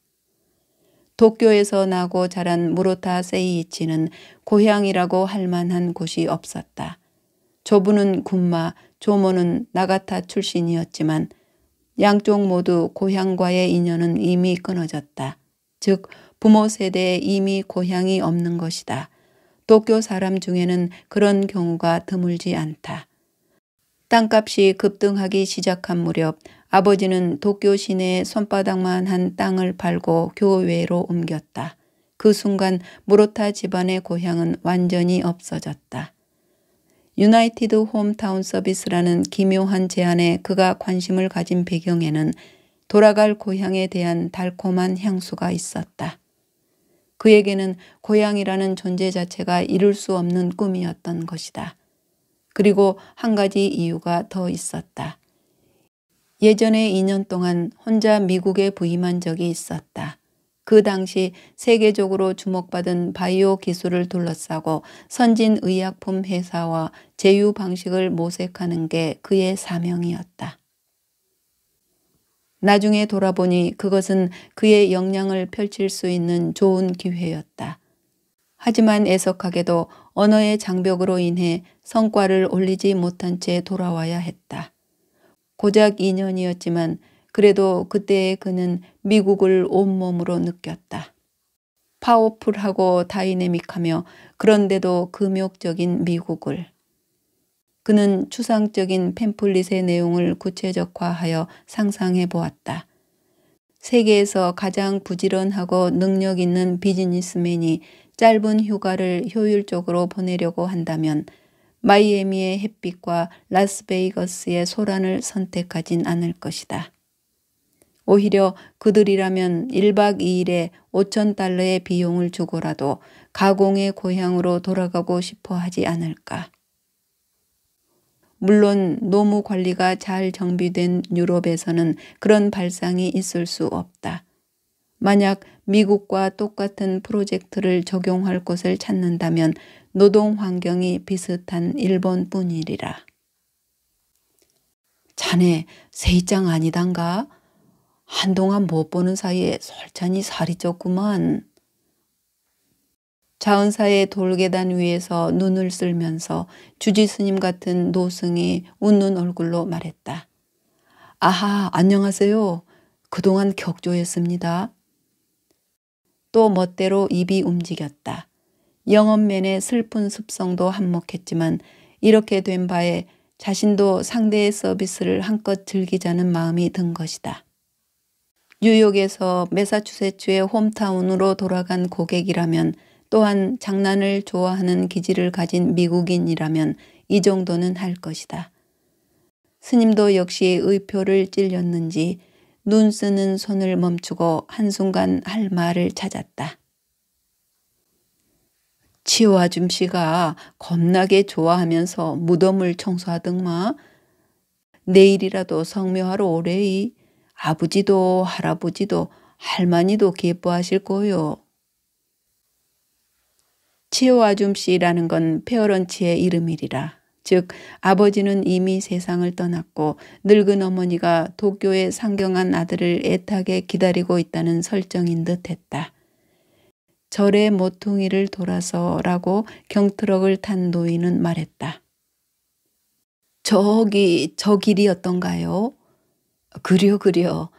도쿄에서 나고 자란 무로타 세이이치는 고향이라고 할 만한 곳이 없었다. 조부는 군마, 조모는 나가타 출신이었지만 양쪽 모두 고향과의 인연은 이미 끊어졌다. 즉 부모 세대에 이미 고향이 없는 것이다. 도쿄 사람 중에는 그런 경우가 드물지 않다. 땅값이 급등하기 시작한 무렵 아버지는 도쿄 시내에 손바닥만 한 땅을 팔고 교외로 옮겼다. 그 순간 무로타 집안의 고향은 완전히 없어졌다. 유나이티드 홈타운 서비스라는 기묘한 제안에 그가 관심을 가진 배경에는 돌아갈 고향에 대한 달콤한 향수가 있었다. 그에게는 고향이라는 존재 자체가 이룰 수 없는 꿈이었던 것이다. 그리고 한 가지 이유가 더 있었다. 예전에 2년 동안 혼자 미국에 부임한 적이 있었다. 그 당시 세계적으로 주목받은 바이오 기술을 둘러싸고 선진 의약품 회사와 제휴 방식을 모색하는 게 그의 사명이었다. 나중에 돌아보니 그것은 그의 역량을 펼칠 수 있는 좋은 기회였다. 하지만 애석하게도 언어의 장벽으로 인해 성과를 올리지 못한 채 돌아와야 했다. 고작 2년이었지만 그래도 그때의 그는 미국을 온몸으로 느꼈다. 파워풀하고 다이내믹하며 그런데도 금욕적인 미국을. 그는 추상적인 팸플릿의 내용을 구체적화하여 상상해 보았다. 세계에서 가장 부지런하고 능력 있는 비즈니스맨이 짧은 휴가를 효율적으로 보내려고 한다면 마이애미의 햇빛과 라스베이거스의 소란을 선택하진 않을 것이다. 오히려 그들이라면 1박 2일에 $5,000의 비용을 주고라도 가공의 고향으로 돌아가고 싶어 하지 않을까. 물론 노무 관리가 잘 정비된 유럽에서는 그런 발상이 있을 수 없다. 만약 미국과 똑같은 프로젝트를 적용할 곳을 찾는다면 노동 환경이 비슷한 일본뿐이리라. 자네 세이짱 아니단가? 한동안 못 보는 사이에 솔찬히 살이 쪘구만. 자은사의 돌계단 위에서 눈을 쓸면서 주지스님 같은 노승이 웃는 얼굴로 말했다. 아하, 안녕하세요. 그동안 격조했습니다. 또 멋대로 입이 움직였다. 영업맨의 슬픈 습성도 한몫했지만 이렇게 된 바에 자신도 상대의 서비스를 한껏 즐기자는 마음이 든 것이다. 뉴욕에서 매사추세츠의 홈타운으로 돌아간 고객이라면 또한 장난을 좋아하는 기질을 가진 미국인이라면 이 정도는 할 것이다. 스님도 역시 의표를 찔렸는지 눈 쓰는 손을 멈추고 한순간 할 말을 찾았다. 치오 아줌씨가 겁나게 좋아하면서 무덤을 청소하더마. 내일이라도 성묘하러 오래이. 아버지도 할아버지도 할머니도 기뻐하실 거요. 치오 아줌씨라는 건 페어런치의 이름이리라. 즉 아버지는 이미 세상을 떠났고 늙은 어머니가 도쿄의 상경한 아들을 애타게 기다리고 있다는 설정인 듯했다. 절의 모퉁이를 돌아서라고 경트럭을 탄 노인은 말했다. 저기 저 길이었던가요? 그려.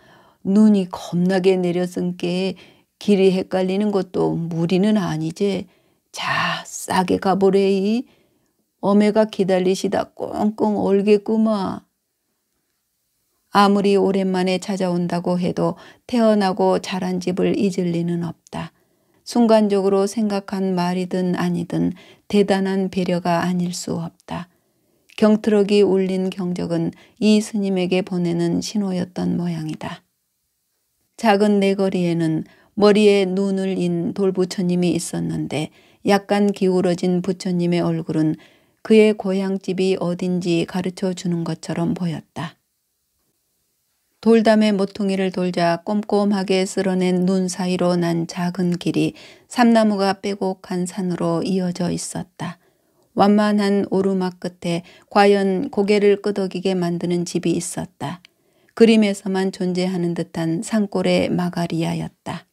눈이 겁나게 내렸은께 길이 헷갈리는 것도 무리는 아니지. 자, 싸게 가보래이. 어메가 기다리시다 꽁꽁 얼겠구마. 아무리 오랜만에 찾아온다고 해도 태어나고 자란 집을 잊을 리는 없다. 순간적으로 생각한 말이든 아니든 대단한 배려가 아닐 수 없다. 경트럭이 울린 경적은 이 스님에게 보내는 신호였던 모양이다. 작은 내거리에는 머리에 눈을 인 돌부처님이 있었는데 약간 기울어진 부처님의 얼굴은 그의 고향집이 어딘지 가르쳐 주는 것처럼 보였다. 돌담의 모퉁이를 돌자 꼼꼼하게 쓸어낸 눈 사이로 난 작은 길이 삼나무가 빼곡한 산으로 이어져 있었다. 완만한 오르막 끝에 과연 고개를 끄덕이게 만드는 집이 있었다. 그림에서만 존재하는 듯한 산골의 마가리아였다.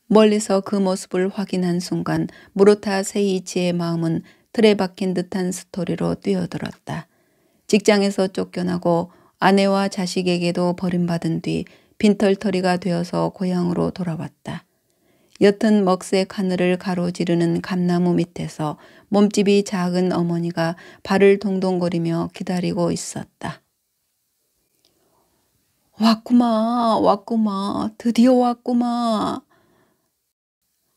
멀리서 그 모습을 확인한 순간 무로타 세이치의 마음은 틀에 박힌 듯한 스토리로 뛰어들었다. 직장에서 쫓겨나고 아내와 자식에게도 버림받은 뒤 빈털터리가 되어서 고향으로 돌아왔다. 옅은 먹색 하늘을 가로지르는 감나무 밑에서 몸집이 작은 어머니가 발을 동동거리며 기다리고 있었다. 왔구마, 드디어 왔구마.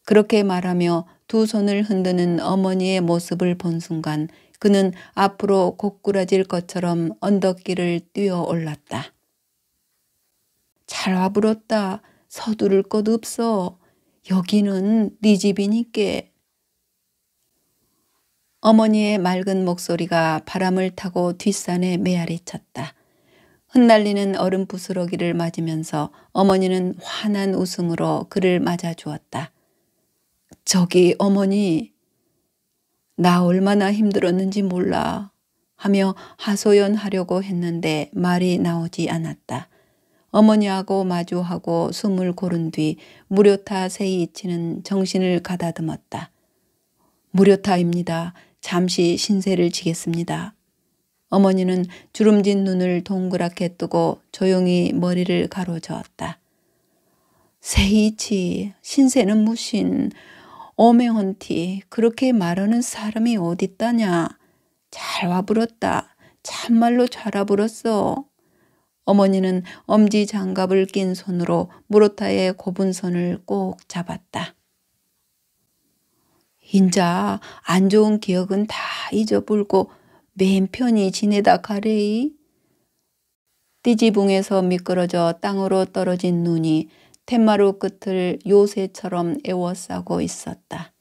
그렇게 말하며 두 손을 흔드는 어머니의 모습을 본 순간 그는 앞으로 고꾸라질 것처럼 언덕길을 뛰어 올랐다. 잘 와불었다. 서두를 것 없어. 여기는 네 집이니께. 어머니의 맑은 목소리가 바람을 타고 뒷산에 메아리 쳤다. 흩날리는 얼음 부스러기를 맞으면서 어머니는 환한 웃음으로 그를 맞아주었다. 저기 어머니, 나 얼마나 힘들었는지 몰라 하며 하소연하려고 했는데 말이 나오지 않았다. 어머니하고 마주하고 숨을 고른 뒤 무료타 세이치는 정신을 가다듬었다. 무료타입니다. 잠시 신세를 지겠습니다. 어머니는 주름진 눈을 동그랗게 뜨고 조용히 머리를 가로저었다. 세이치, 신세는 무신, 어메헌티, 그렇게 말하는 사람이 어딨다냐. 잘 와불었다. 참말로 잘 와불었어. 어머니는 엄지 장갑을 낀 손으로 무로타의 곱은 손을 꼭 잡았다. 인자 안 좋은 기억은 다 잊어불고 맨 편히 지내다 가래이. 띠지붕에서 미끄러져 땅으로 떨어진 눈이 툇마루 끝을 요새처럼 에워싸고 있었다.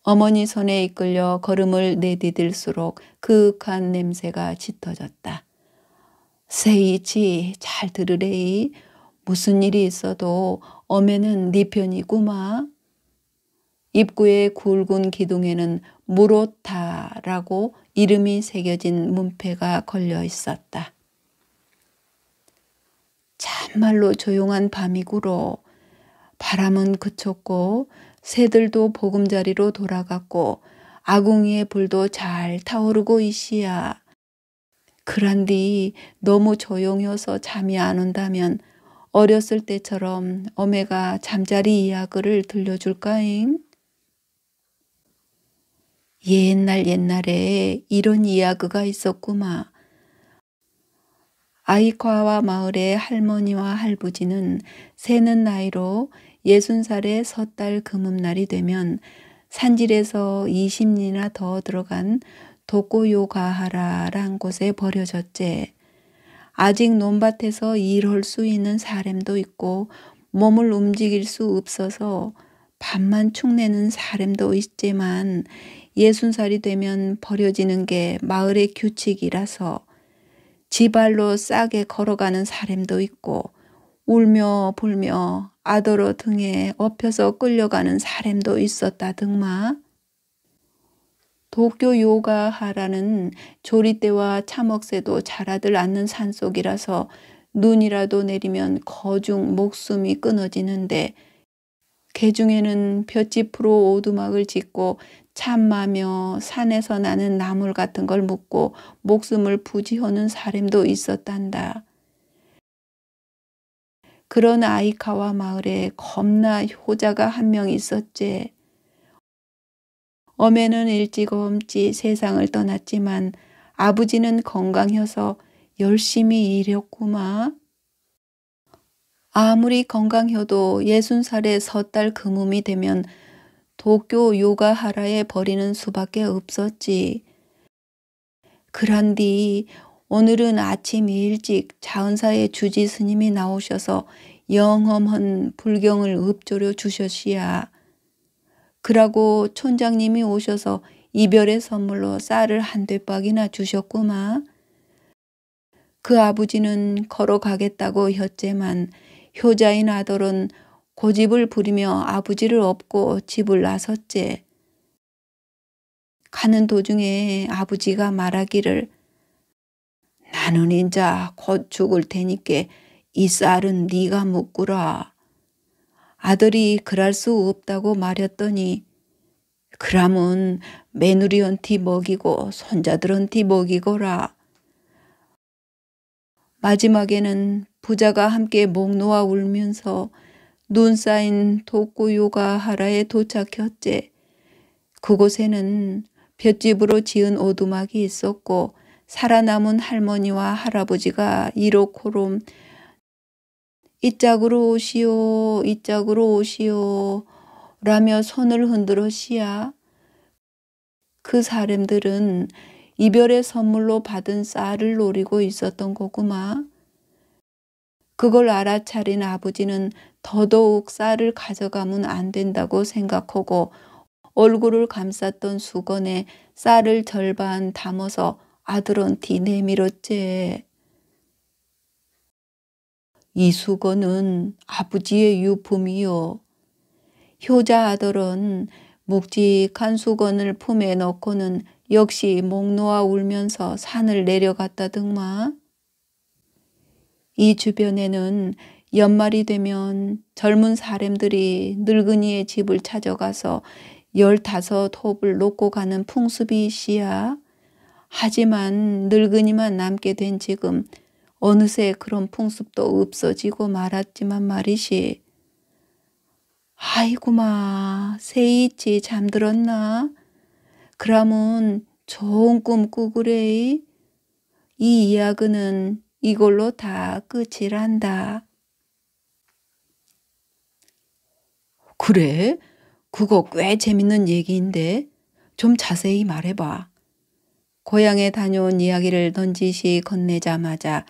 어머니 손에 이끌려 걸음을 내디딜수록 그윽한 냄새가 짙어졌다. 세이치 잘 들으래이. 무슨 일이 있어도 어매는 네 편이구마. 입구의 굵은 기둥에는 무로타라고 이름이 새겨진 문패가 걸려 있었다. 참말로 조용한 밤이구로. 바람은 그쳤고 새들도 보금자리로 돌아갔고 아궁이의 불도 잘 타오르고 있시야. 그란디 너무 조용해서 잠이 안 온다면 어렸을 때처럼 어매가 잠자리 이야기를 들려줄까잉? 옛날에 이런 이야기가 있었구마. 아이카와 마을의 할머니와 할부지는 새는 나이로 60살의 섣달 금음날이 되면 산질에서 20리나 더 들어간 도코요가하라란 곳에 버려졌제. 아직 논밭에서 일할 수 있는 사람도 있고 몸을 움직일 수 없어서 밥만 축내는 사람도 있지만 60살이 되면 버려지는 게 마을의 규칙이라서 지발로 싸게 걸어가는 사람도 있고 울며 불며 아더러 등에 업혀서 끌려가는 사람도 있었다 등마. 도쿄 요가하라는 조리대와 참억새도 자라들 않는 산속이라서 눈이라도 내리면 거중 목숨이 끊어지는데 개중에는 볏짚으로 오두막을 짓고 참마며 산에서 나는 나물 같은 걸 묻고 목숨을 부지하는 사람도 있었단다. 그런 아이카와 마을에 겁나 효자가 한 명 있었제. 어매는 일찌감치 세상을 떠났지만 아버지는 건강해서 열심히 일했구마. 아무리 건강해도 60살의 섣달 금음이 되면 도쿄 요가하라에 버리는 수밖에 없었지. 그런디 오늘은 아침 일찍 자은사의 주지 스님이 나오셔서 영험한 불경을 읊조려 주셨시야. 그러고 촌장님이 오셔서 이별의 선물로 쌀을 한 대박이나 주셨구마. 그 아버지는 걸어가겠다고 했지만 효자인 아들은 고집을 부리며 아버지를 업고 집을 나섰제. 가는 도중에 아버지가 말하기를 나는 인자 곧 죽을 테니께 이 쌀은 네가 묵구라. 아들이 그럴 수 없다고 말했더니 그러면 며느리한테 먹이고 손자들한테 먹이거라. 마지막에는 부자가 함께 목 놓아 울면서 눈 쌓인 도쿄요가하라에 도착했제. 그곳에는 볏짚으로 지은 오두막이 있었고 살아남은 할머니와 할아버지가 이로코롬 이짝으로 오시오 이짝으로 오시오 라며 손을 흔들어 씨야. 그 사람들은 이별의 선물로 받은 쌀을 노리고 있었던 거구마. 그걸 알아차린 아버지는 더더욱 쌀을 가져가면 안 된다고 생각하고 얼굴을 감쌌던 수건에 쌀을 절반 담아서 아들한테 내밀었지. 이 수건은 아버지의 유품이요. 효자 아들은 묵직한 수건을 품에 넣고는 역시 목 놓아 울면서 산을 내려갔다더구마. 이 주변에는 연말이 되면 젊은 사람들이 늙은이의 집을 찾아가서 15홉을 놓고 가는 풍습이 있시야. 하지만 늙은이만 남게 된 지금 어느새 그런 풍습도 없어지고 말았지만 말이시. 아이고마, 새이치 잠들었나? 그러면 좋은 꿈 꾸구래. 이 이야기는 이걸로 다 끝이란다. 그래? 그거 꽤 재밌는 얘기인데 좀 자세히 말해봐. 고향에 다녀온 이야기를 넌지시 건네자마자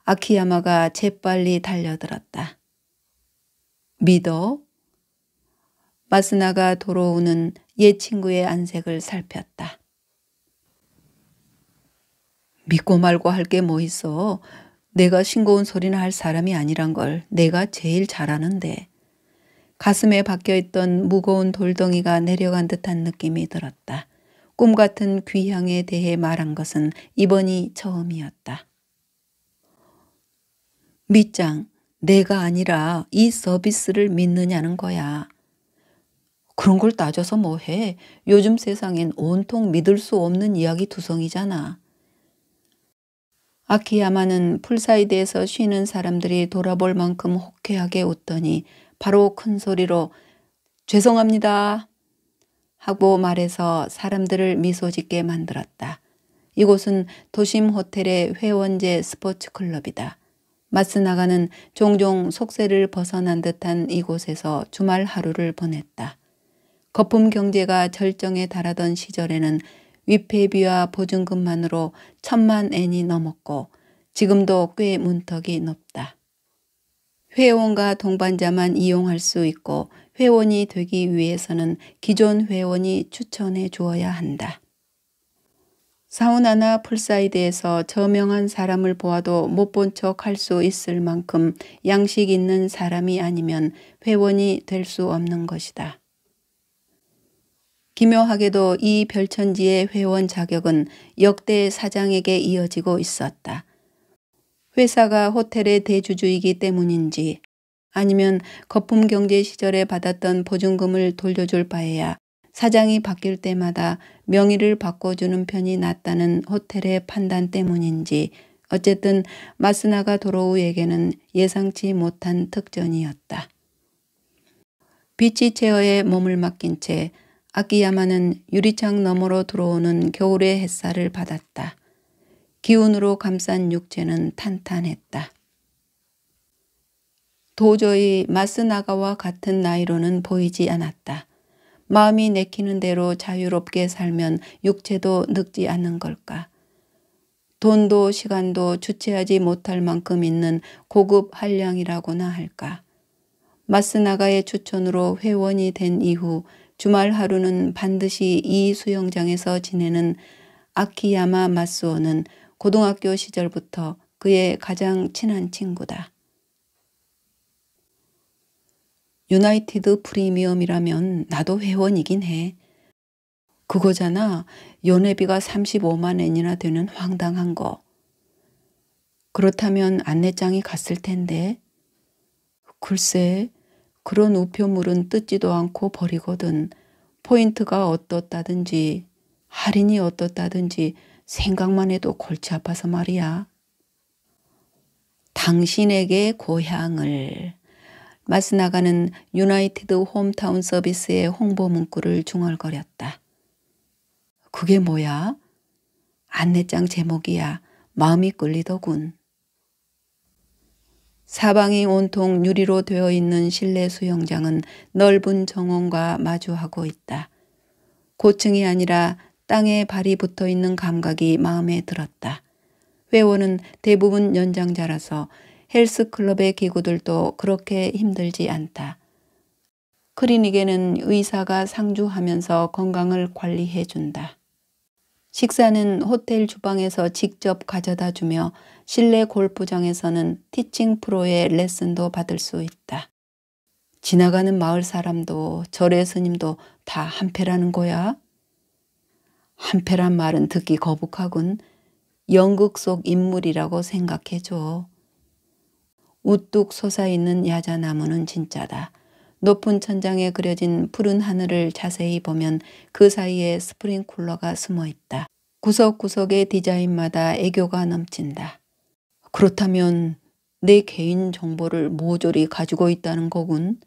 아키야마가 재빨리 달려들었다. 믿어? 마스나가 돌아오는 옛 친구의 안색을 살폈다. 믿고 말고 할 게 뭐 있어. 내가 싱거운 소리나 할 사람이 아니란 걸 내가 제일 잘 아는데. 가슴에 박혀있던 무거운 돌덩이가 내려간 듯한 느낌이 들었다. 꿈 같은 귀향에 대해 말한 것은 이번이 처음이었다. 밑장, 내가 아니라 이 서비스를 믿느냐는 거야. 그런 걸 따져서 뭐해. 요즘 세상엔 온통 믿을 수 없는 이야기 투성이잖아. 아키야마는 풀사이드에서 쉬는 사람들이 돌아볼 만큼 호쾌하게 웃더니 바로 큰 소리로 죄송합니다 하고 말해서 사람들을 미소 짓게 만들었다. 이곳은 도심 호텔의 회원제 스포츠 클럽이다. 마스나가는 종종 속세를 벗어난 듯한 이곳에서 주말 하루를 보냈다. 거품 경제가 절정에 달하던 시절에는 위패비와 보증금만으로 1,000만 엔이 넘었고 지금도 꽤 문턱이 높다. 회원과 동반자만 이용할 수 있고 회원이 되기 위해서는 기존 회원이 추천해 주어야 한다. 사우나나 풀사이드에서 저명한 사람을 보아도 못 본 척 할 수 있을 만큼 양식 있는 사람이 아니면 회원이 될 수 없는 것이다. 기묘하게도 이 별천지의 회원 자격은 역대 사장에게 이어지고 있었다. 회사가 호텔의 대주주이기 때문인지 아니면 거품 경제 시절에 받았던 보증금을 돌려줄 바에야 사장이 바뀔 때마다 명의를 바꿔주는 편이 낫다는 호텔의 판단 때문인지 어쨌든 마스나가 도로우에게는 예상치 못한 특전이었다. 비치 체어에 몸을 맡긴 채 아키야마는 유리창 너머로 들어오는 겨울의 햇살을 받았다. 기운으로 감싼 육체는 탄탄했다. 도저히 마스나가와 같은 나이로는 보이지 않았다. 마음이 내키는 대로 자유롭게 살면 육체도 늙지 않는 걸까. 돈도 시간도 주체하지 못할 만큼 있는 고급 한량이라고나 할까. 마스나가의 추천으로 회원이 된 이후 주말 하루는 반드시 이 수영장에서 지내는 아키야마 마스오는 고등학교 시절부터 그의 가장 친한 친구다. 유나이티드 프리미엄이라면 나도 회원이긴 해. 그거잖아. 연회비가 35만 엔이나 되는 황당한 거. 그렇다면 안내장이 갔을 텐데. 글쎄, 그런 우표물은 뜯지도 않고 버리거든. 포인트가 어떻다든지 할인이 어떻다든지 생각만 해도 골치 아파서 말이야. 당신에게 고향을. 마스나가는 유나이티드 홈타운 서비스의 홍보 문구를 중얼거렸다. 그게 뭐야? 안내장 제목이야. 마음이 끌리더군. 사방이 온통 유리로 되어 있는 실내 수영장은 넓은 정원과 마주하고 있다. 고층이 아니라 땅에 발이 붙어 있는 감각이 마음에 들었다. 회원은 대부분 연장자라서 헬스클럽의 기구들도 그렇게 힘들지 않다. 클리닉에는 의사가 상주하면서 건강을 관리해 준다. 식사는 호텔 주방에서 직접 가져다 주며 실내 골프장에서는 티칭 프로의 레슨도 받을 수 있다. 지나가는 마을 사람도 절의 스님도 다 한패라는 거야? 한패란 말은 듣기 거북하군. 연극 속 인물이라고 생각해줘. 우뚝 솟아있는 야자나무는 진짜다. 높은 천장에 그려진 푸른 하늘을 자세히 보면 그 사이에 스프링쿨러가 숨어 있다. 구석구석의 디자인마다 애교가 넘친다. 그렇다면 내 개인 정보를 모조리 가지고 있다는 거군.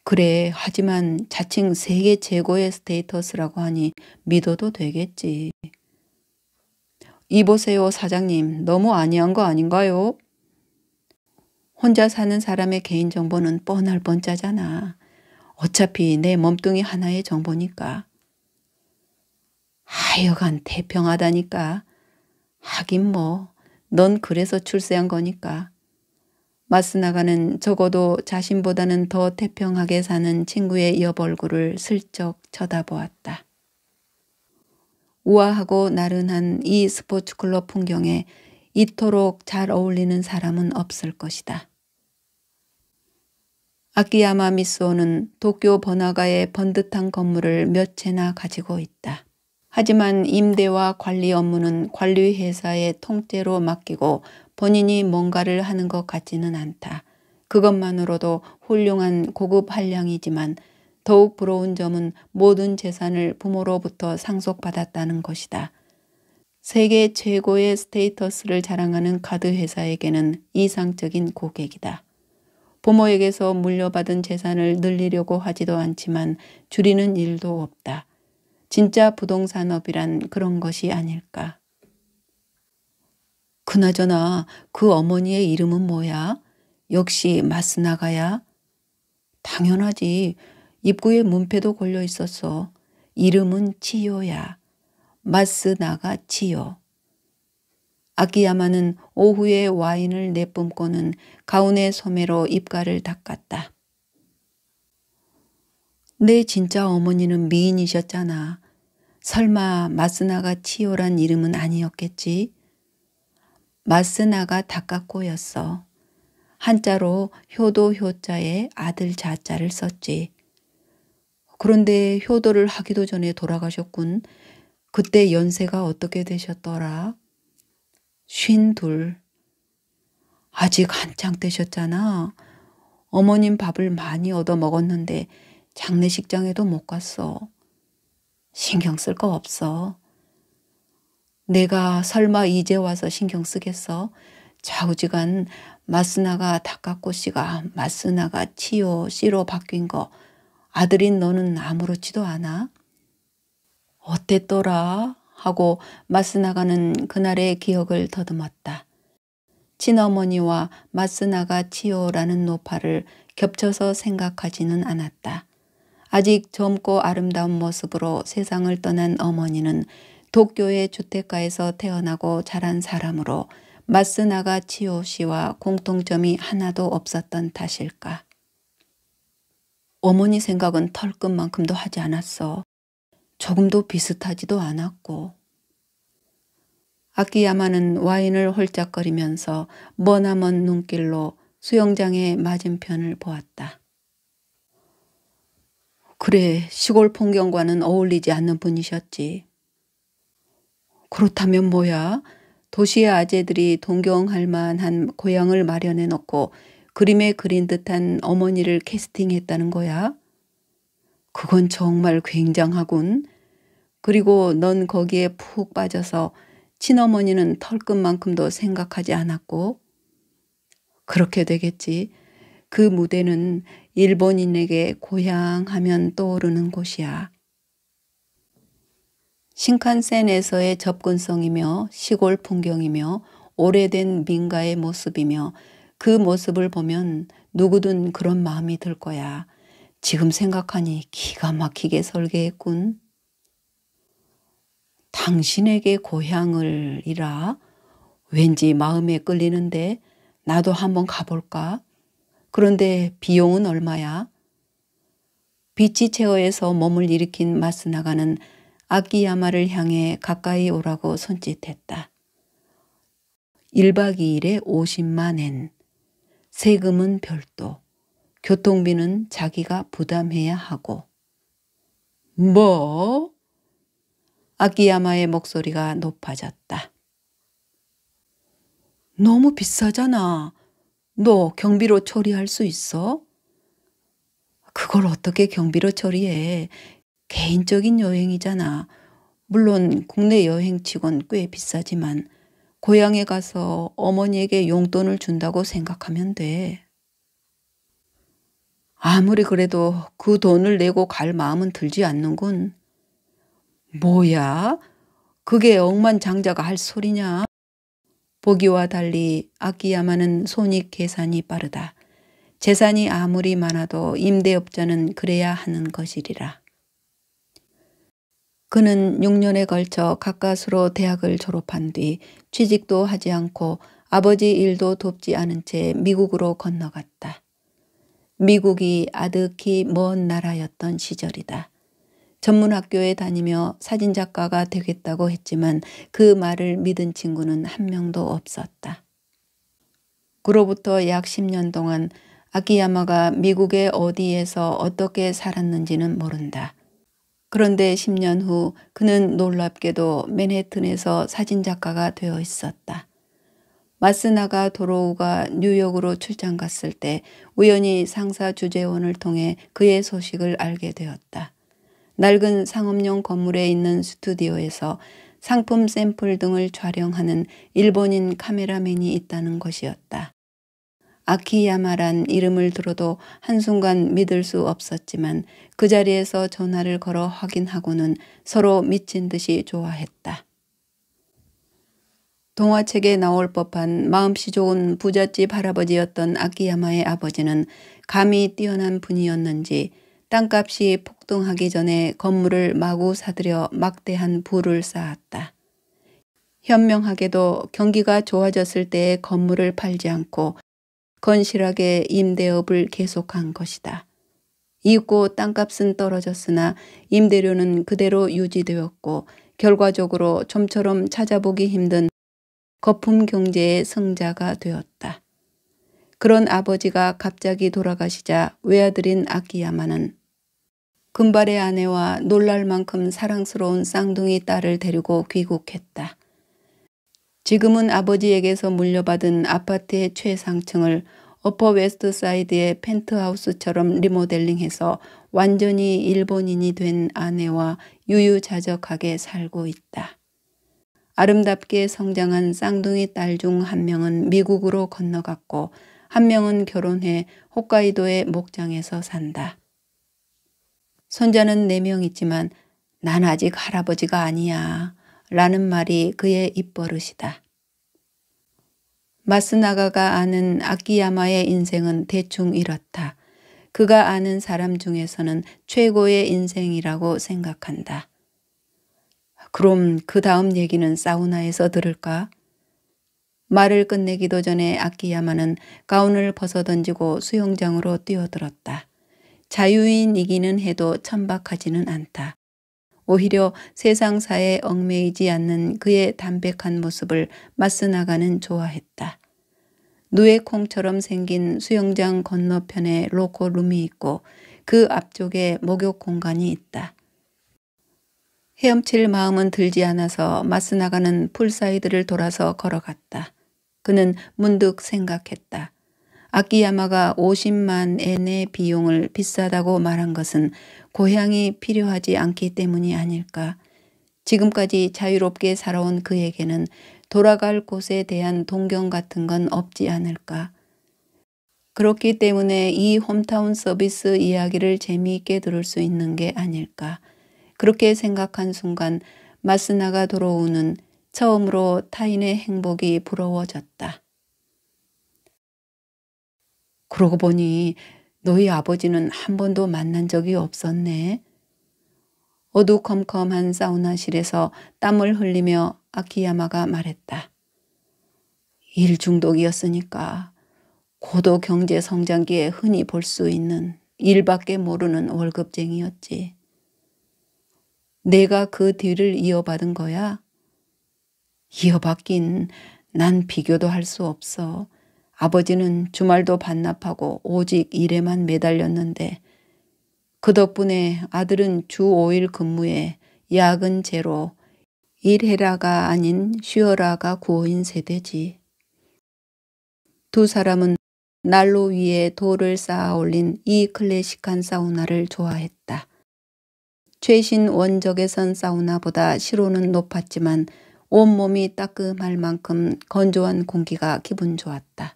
그래, 하지만 자칭 세계 최고의 스테이터스라고 하니 믿어도 되겠지. 이보세요, 사장님. 너무 아니한 거 아닌가요? 혼자 사는 사람의 개인정보는 뻔할 뻔짜잖아. 어차피 내 몸뚱이 하나의 정보니까. 하여간 태평하다니까. 하긴 뭐, 넌 그래서 출세한 거니까. 마스나가는 적어도 자신보다는 더 태평하게 사는 친구의 옆 얼굴을 슬쩍 쳐다보았다. 우아하고 나른한 이 스포츠클럽 풍경에 이토록 잘 어울리는 사람은 없을 것이다. 아키야마 미스오는 도쿄 번화가의 번듯한 건물을 몇 채나 가지고 있다. 하지만 임대와 관리 업무는 관리회사의 통째로 맡기고 본인이 뭔가를 하는 것 같지는 않다. 그것만으로도 훌륭한 고급 한량이지만 더욱 부러운 점은 모든 재산을 부모로부터 상속받았다는 것이다. 세계 최고의 스테이터스를 자랑하는 카드 회사에게는 이상적인 고객이다. 부모에게서 물려받은 재산을 늘리려고 하지도 않지만 줄이는 일도 없다. 진짜 부동산업이란 그런 것이 아닐까. 그나저나 그 어머니의 이름은 뭐야? 역시 마스나가야? 당연하지. 입구에 문패도 걸려 있었어. 이름은 치요야. 마스나가 치요. 아키야마는 오후에 와인을 내뿜고는 가운의 소매로 입가를 닦았다. 내 진짜 어머니는 미인이셨잖아. 설마 마스나가 치요란 이름은 아니었겠지? 마스나가 다카코였어. 한자로 효도 효자에 아들 자자를 썼지. 그런데 효도를 하기도 전에 돌아가셨군. 그때 연세가 어떻게 되셨더라? 52. 아직 한창 되셨잖아. 어머님 밥을 많이 얻어 먹었는데 장례식장에도 못 갔어. 신경 쓸 거 없어. 내가 설마 이제 와서 신경 쓰겠어? 좌우지간 마스나가 다카코 씨가 마스나가 치요 씨로 바뀐 거 아들인 너는 아무렇지도 않아? 어땠더라? 하고 마스나가는 그날의 기억을 더듬었다. 친어머니와 마스나가 치요라는 노파를 겹쳐서 생각하지는 않았다. 아직 젊고 아름다운 모습으로 세상을 떠난 어머니는 도쿄의 주택가에서 태어나고 자란 사람으로 마스나가 치요 씨와 공통점이 하나도 없었던 탓일까. 어머니 생각은 털끝만큼도 하지 않았어. 조금도 비슷하지도 않았고. 아키야마는 와인을 홀짝거리면서 머나먼 눈길로 수영장의 맞은편을 보았다. 그래, 시골 풍경과는 어울리지 않는 분이셨지. 그렇다면 뭐야? 도시의 아재들이 동경할 만한 고향을 마련해 놓고 그림에 그린 듯한 어머니를 캐스팅했다는 거야? 그건 정말 굉장하군. 그리고 넌 거기에 푹 빠져서 친어머니는 털끝만큼도 생각하지 않았고. 그렇게 되겠지. 그 무대는 일본인에게 고향 하면 떠오르는 곳이야. 신칸센에서의 접근성이며 시골 풍경이며 오래된 민가의 모습이며 그 모습을 보면 누구든 그런 마음이 들 거야. 지금 생각하니 기가 막히게 설계했군. 당신에게 고향을이라? 왠지 마음에 끌리는데 나도 한번 가볼까? 그런데 비용은 얼마야? 비치 체어에서 몸을 일으킨 마스나가는 아키야마를 향해 가까이 오라고 손짓했다. 1박 2일에 50만 엔. 세금은 별도. 교통비는 자기가 부담해야 하고. 뭐? 아키야마의 목소리가 높아졌다. 너무 비싸잖아. 너 경비로 처리할 수 있어? 그걸 어떻게 경비로 처리해? 개인적인 여행이잖아. 물론 국내 여행치곤 꽤 비싸지만 고향에 가서 어머니에게 용돈을 준다고 생각하면 돼. 아무리 그래도 그 돈을 내고 갈 마음은 들지 않는군. 뭐야? 그게 억만장자가 할 소리냐? 보기와 달리 아키야마는 손익 계산이 빠르다. 재산이 아무리 많아도 임대업자는 그래야 하는 것이리라. 그는 6년에 걸쳐 가까스로 대학을 졸업한 뒤 취직도 하지 않고 아버지 일도 돕지 않은 채 미국으로 건너갔다. 미국이 아득히 먼 나라였던 시절이다. 전문학교에 다니며 사진작가가 되겠다고 했지만 그 말을 믿은 친구는 한 명도 없었다. 그로부터 약 10년 동안 아키야마가 미국의 어디에서 어떻게 살았는지는 모른다. 그런데 10년 후 그는 놀랍게도 맨해튼에서 사진작가가 되어 있었다. 마스나가 도로우가 뉴욕으로 출장 갔을 때 우연히 상사 주재원을 통해 그의 소식을 알게 되었다. 낡은 상업용 건물에 있는 스튜디오에서 상품 샘플 등을 촬영하는 일본인 카메라맨이 있다는 것이었다. 아키야마란 이름을 들어도 한순간 믿을 수 없었지만 그 자리에서 전화를 걸어 확인하고는 서로 미친 듯이 좋아했다. 동화책에 나올 법한 마음씨 좋은 부잣집 할아버지였던 아키야마의 아버지는 감이 뛰어난 분이었는지 땅값이 폭등하기 전에 건물을 마구 사들여 막대한 부를 쌓았다. 현명하게도 경기가 좋아졌을 때에 건물을 팔지 않고 건실하게 임대업을 계속한 것이다. 이윽고 땅값은 떨어졌으나 임대료는 그대로 유지되었고 결과적으로 좀처럼 찾아보기 힘든 거품 경제의 승자가 되었다. 그런 아버지가 갑자기 돌아가시자 외아들인 아키야마는 금발의 아내와 놀랄 만큼 사랑스러운 쌍둥이 딸을 데리고 귀국했다. 지금은 아버지에게서 물려받은 아파트의 최상층을 어퍼 웨스트 사이드의 펜트하우스처럼 리모델링해서 완전히 일본인이 된 아내와 유유자적하게 살고 있다. 아름답게 성장한 쌍둥이 딸 중 한 명은 미국으로 건너갔고 한 명은 결혼해 홋카이도의 목장에서 산다. 손자는 4명 있지만 난 아직 할아버지가 아니야 라는 말이 그의 입버릇이다. 마스나가가 아는 아키야마의 인생은 대충 이렇다. 그가 아는 사람 중에서는 최고의 인생이라고 생각한다. 그럼 그 다음 얘기는 사우나에서 들을까? 말을 끝내기도 전에 아키야마는 가운을 벗어던지고 수영장으로 뛰어들었다. 자유인이기는 해도 천박하지는 않다. 오히려 세상사에 얽매이지 않는 그의 담백한 모습을 마스나가는 좋아했다. 누에콩처럼 생긴 수영장 건너편에 로커룸이 있고 그 앞쪽에 목욕 공간이 있다. 헤엄칠 마음은 들지 않아서 마스나가는 풀사이드를 돌아서 걸어갔다. 그는 문득 생각했다. 아키야마가 50만 엔의 비용을 비싸다고 말한 것은 고향이 필요하지 않기 때문이 아닐까. 지금까지 자유롭게 살아온 그에게는 돌아갈 곳에 대한 동경 같은 건 없지 않을까. 그렇기 때문에 이 홈타운 서비스 이야기를 재미있게 들을 수 있는 게 아닐까. 그렇게 생각한 순간 마스나가 도로우는 처음으로 타인의 행복이 부러워졌다. 그러고 보니 너희 아버지는 한 번도 만난 적이 없었네. 어두컴컴한 사우나실에서 땀을 흘리며 아키야마가 말했다. 일 중독이었으니까 고도 경제 성장기에 흔히 볼 수 있는 일밖에 모르는 월급쟁이였지. 내가 그 뒤를 이어받은 거야? 이어받긴 난 비교도 할 수 없어. 아버지는 주말도 반납하고 오직 일에만 매달렸는데 그 덕분에 아들은 주 5일 근무에 야근 제로, 일해라가 아닌 쉬어라가 구호인 세대지. 두 사람은 난로 위에 돌을 쌓아 올린 이 클래식한 사우나를 좋아했다. 최신 원적외선 사우나보다 시로는 높았지만 온몸이 따끔할 만큼 건조한 공기가 기분 좋았다.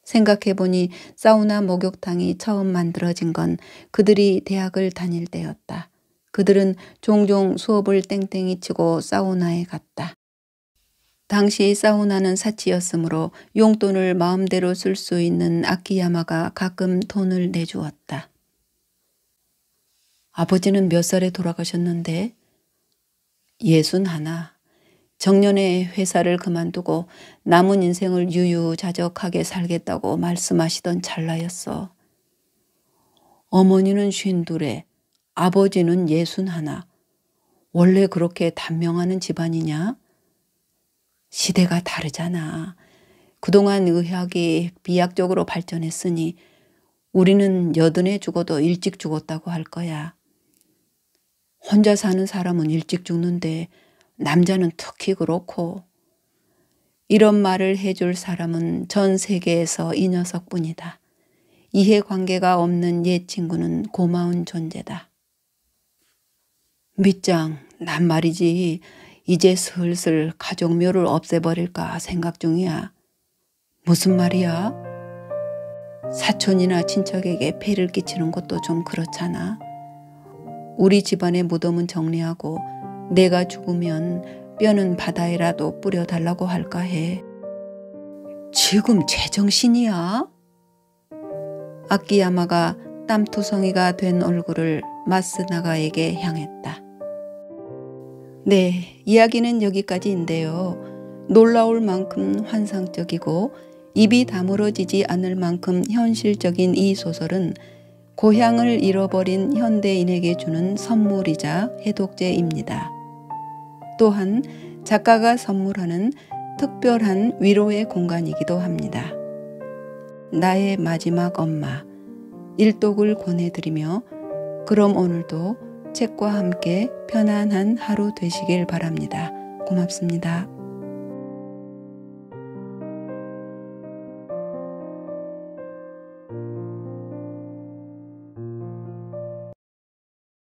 생각해보니 사우나 목욕탕이 처음 만들어진 건 그들이 대학을 다닐 때였다. 그들은 종종 수업을 땡땡이 치고 사우나에 갔다. 당시 사우나는 사치였으므로 용돈을 마음대로 쓸 수 있는 아키야마가 가끔 돈을 내주었다. 아버지는 몇 살에 돌아가셨는데? 61. 정년에 회사를 그만두고 남은 인생을 유유자적하게 살겠다고 말씀하시던 찰나였어. 어머니는 52에 아버지는 61. 원래 그렇게 단명하는 집안이냐? 시대가 다르잖아. 그동안 의학이 비약적으로 발전했으니 우리는 80에 죽어도 일찍 죽었다고 할 거야. 혼자 사는 사람은 일찍 죽는데 남자는 특히 그렇고. 이런 말을 해줄 사람은 전 세계에서 이 녀석뿐이다. 이해관계가 없는 옛 친구는 고마운 존재다. 밑장, 난 말이지 이제 슬슬 가족묘를 없애버릴까 생각 중이야. 무슨 말이야? 사촌이나 친척에게 폐를 끼치는 것도 좀 그렇잖아. 우리 집안의 무덤은 정리하고 내가 죽으면 뼈는 바다에라도 뿌려달라고 할까 해. 지금 제정신이야? 아키야마가 땀투성이가 된 얼굴을 마스나가에게 향했다. 네, 이야기는 여기까지인데요. 놀라울 만큼 환상적이고 입이 다물어지지 않을 만큼 현실적인 이 소설은 고향을 잃어버린 현대인에게 주는 선물이자 해독제입니다. 또한 작가가 선물하는 특별한 위로의 공간이기도 합니다. 나의 마지막 엄마, 일독을 권해드리며 그럼 오늘도 책과 함께 편안한 하루 되시길 바랍니다. 고맙습니다.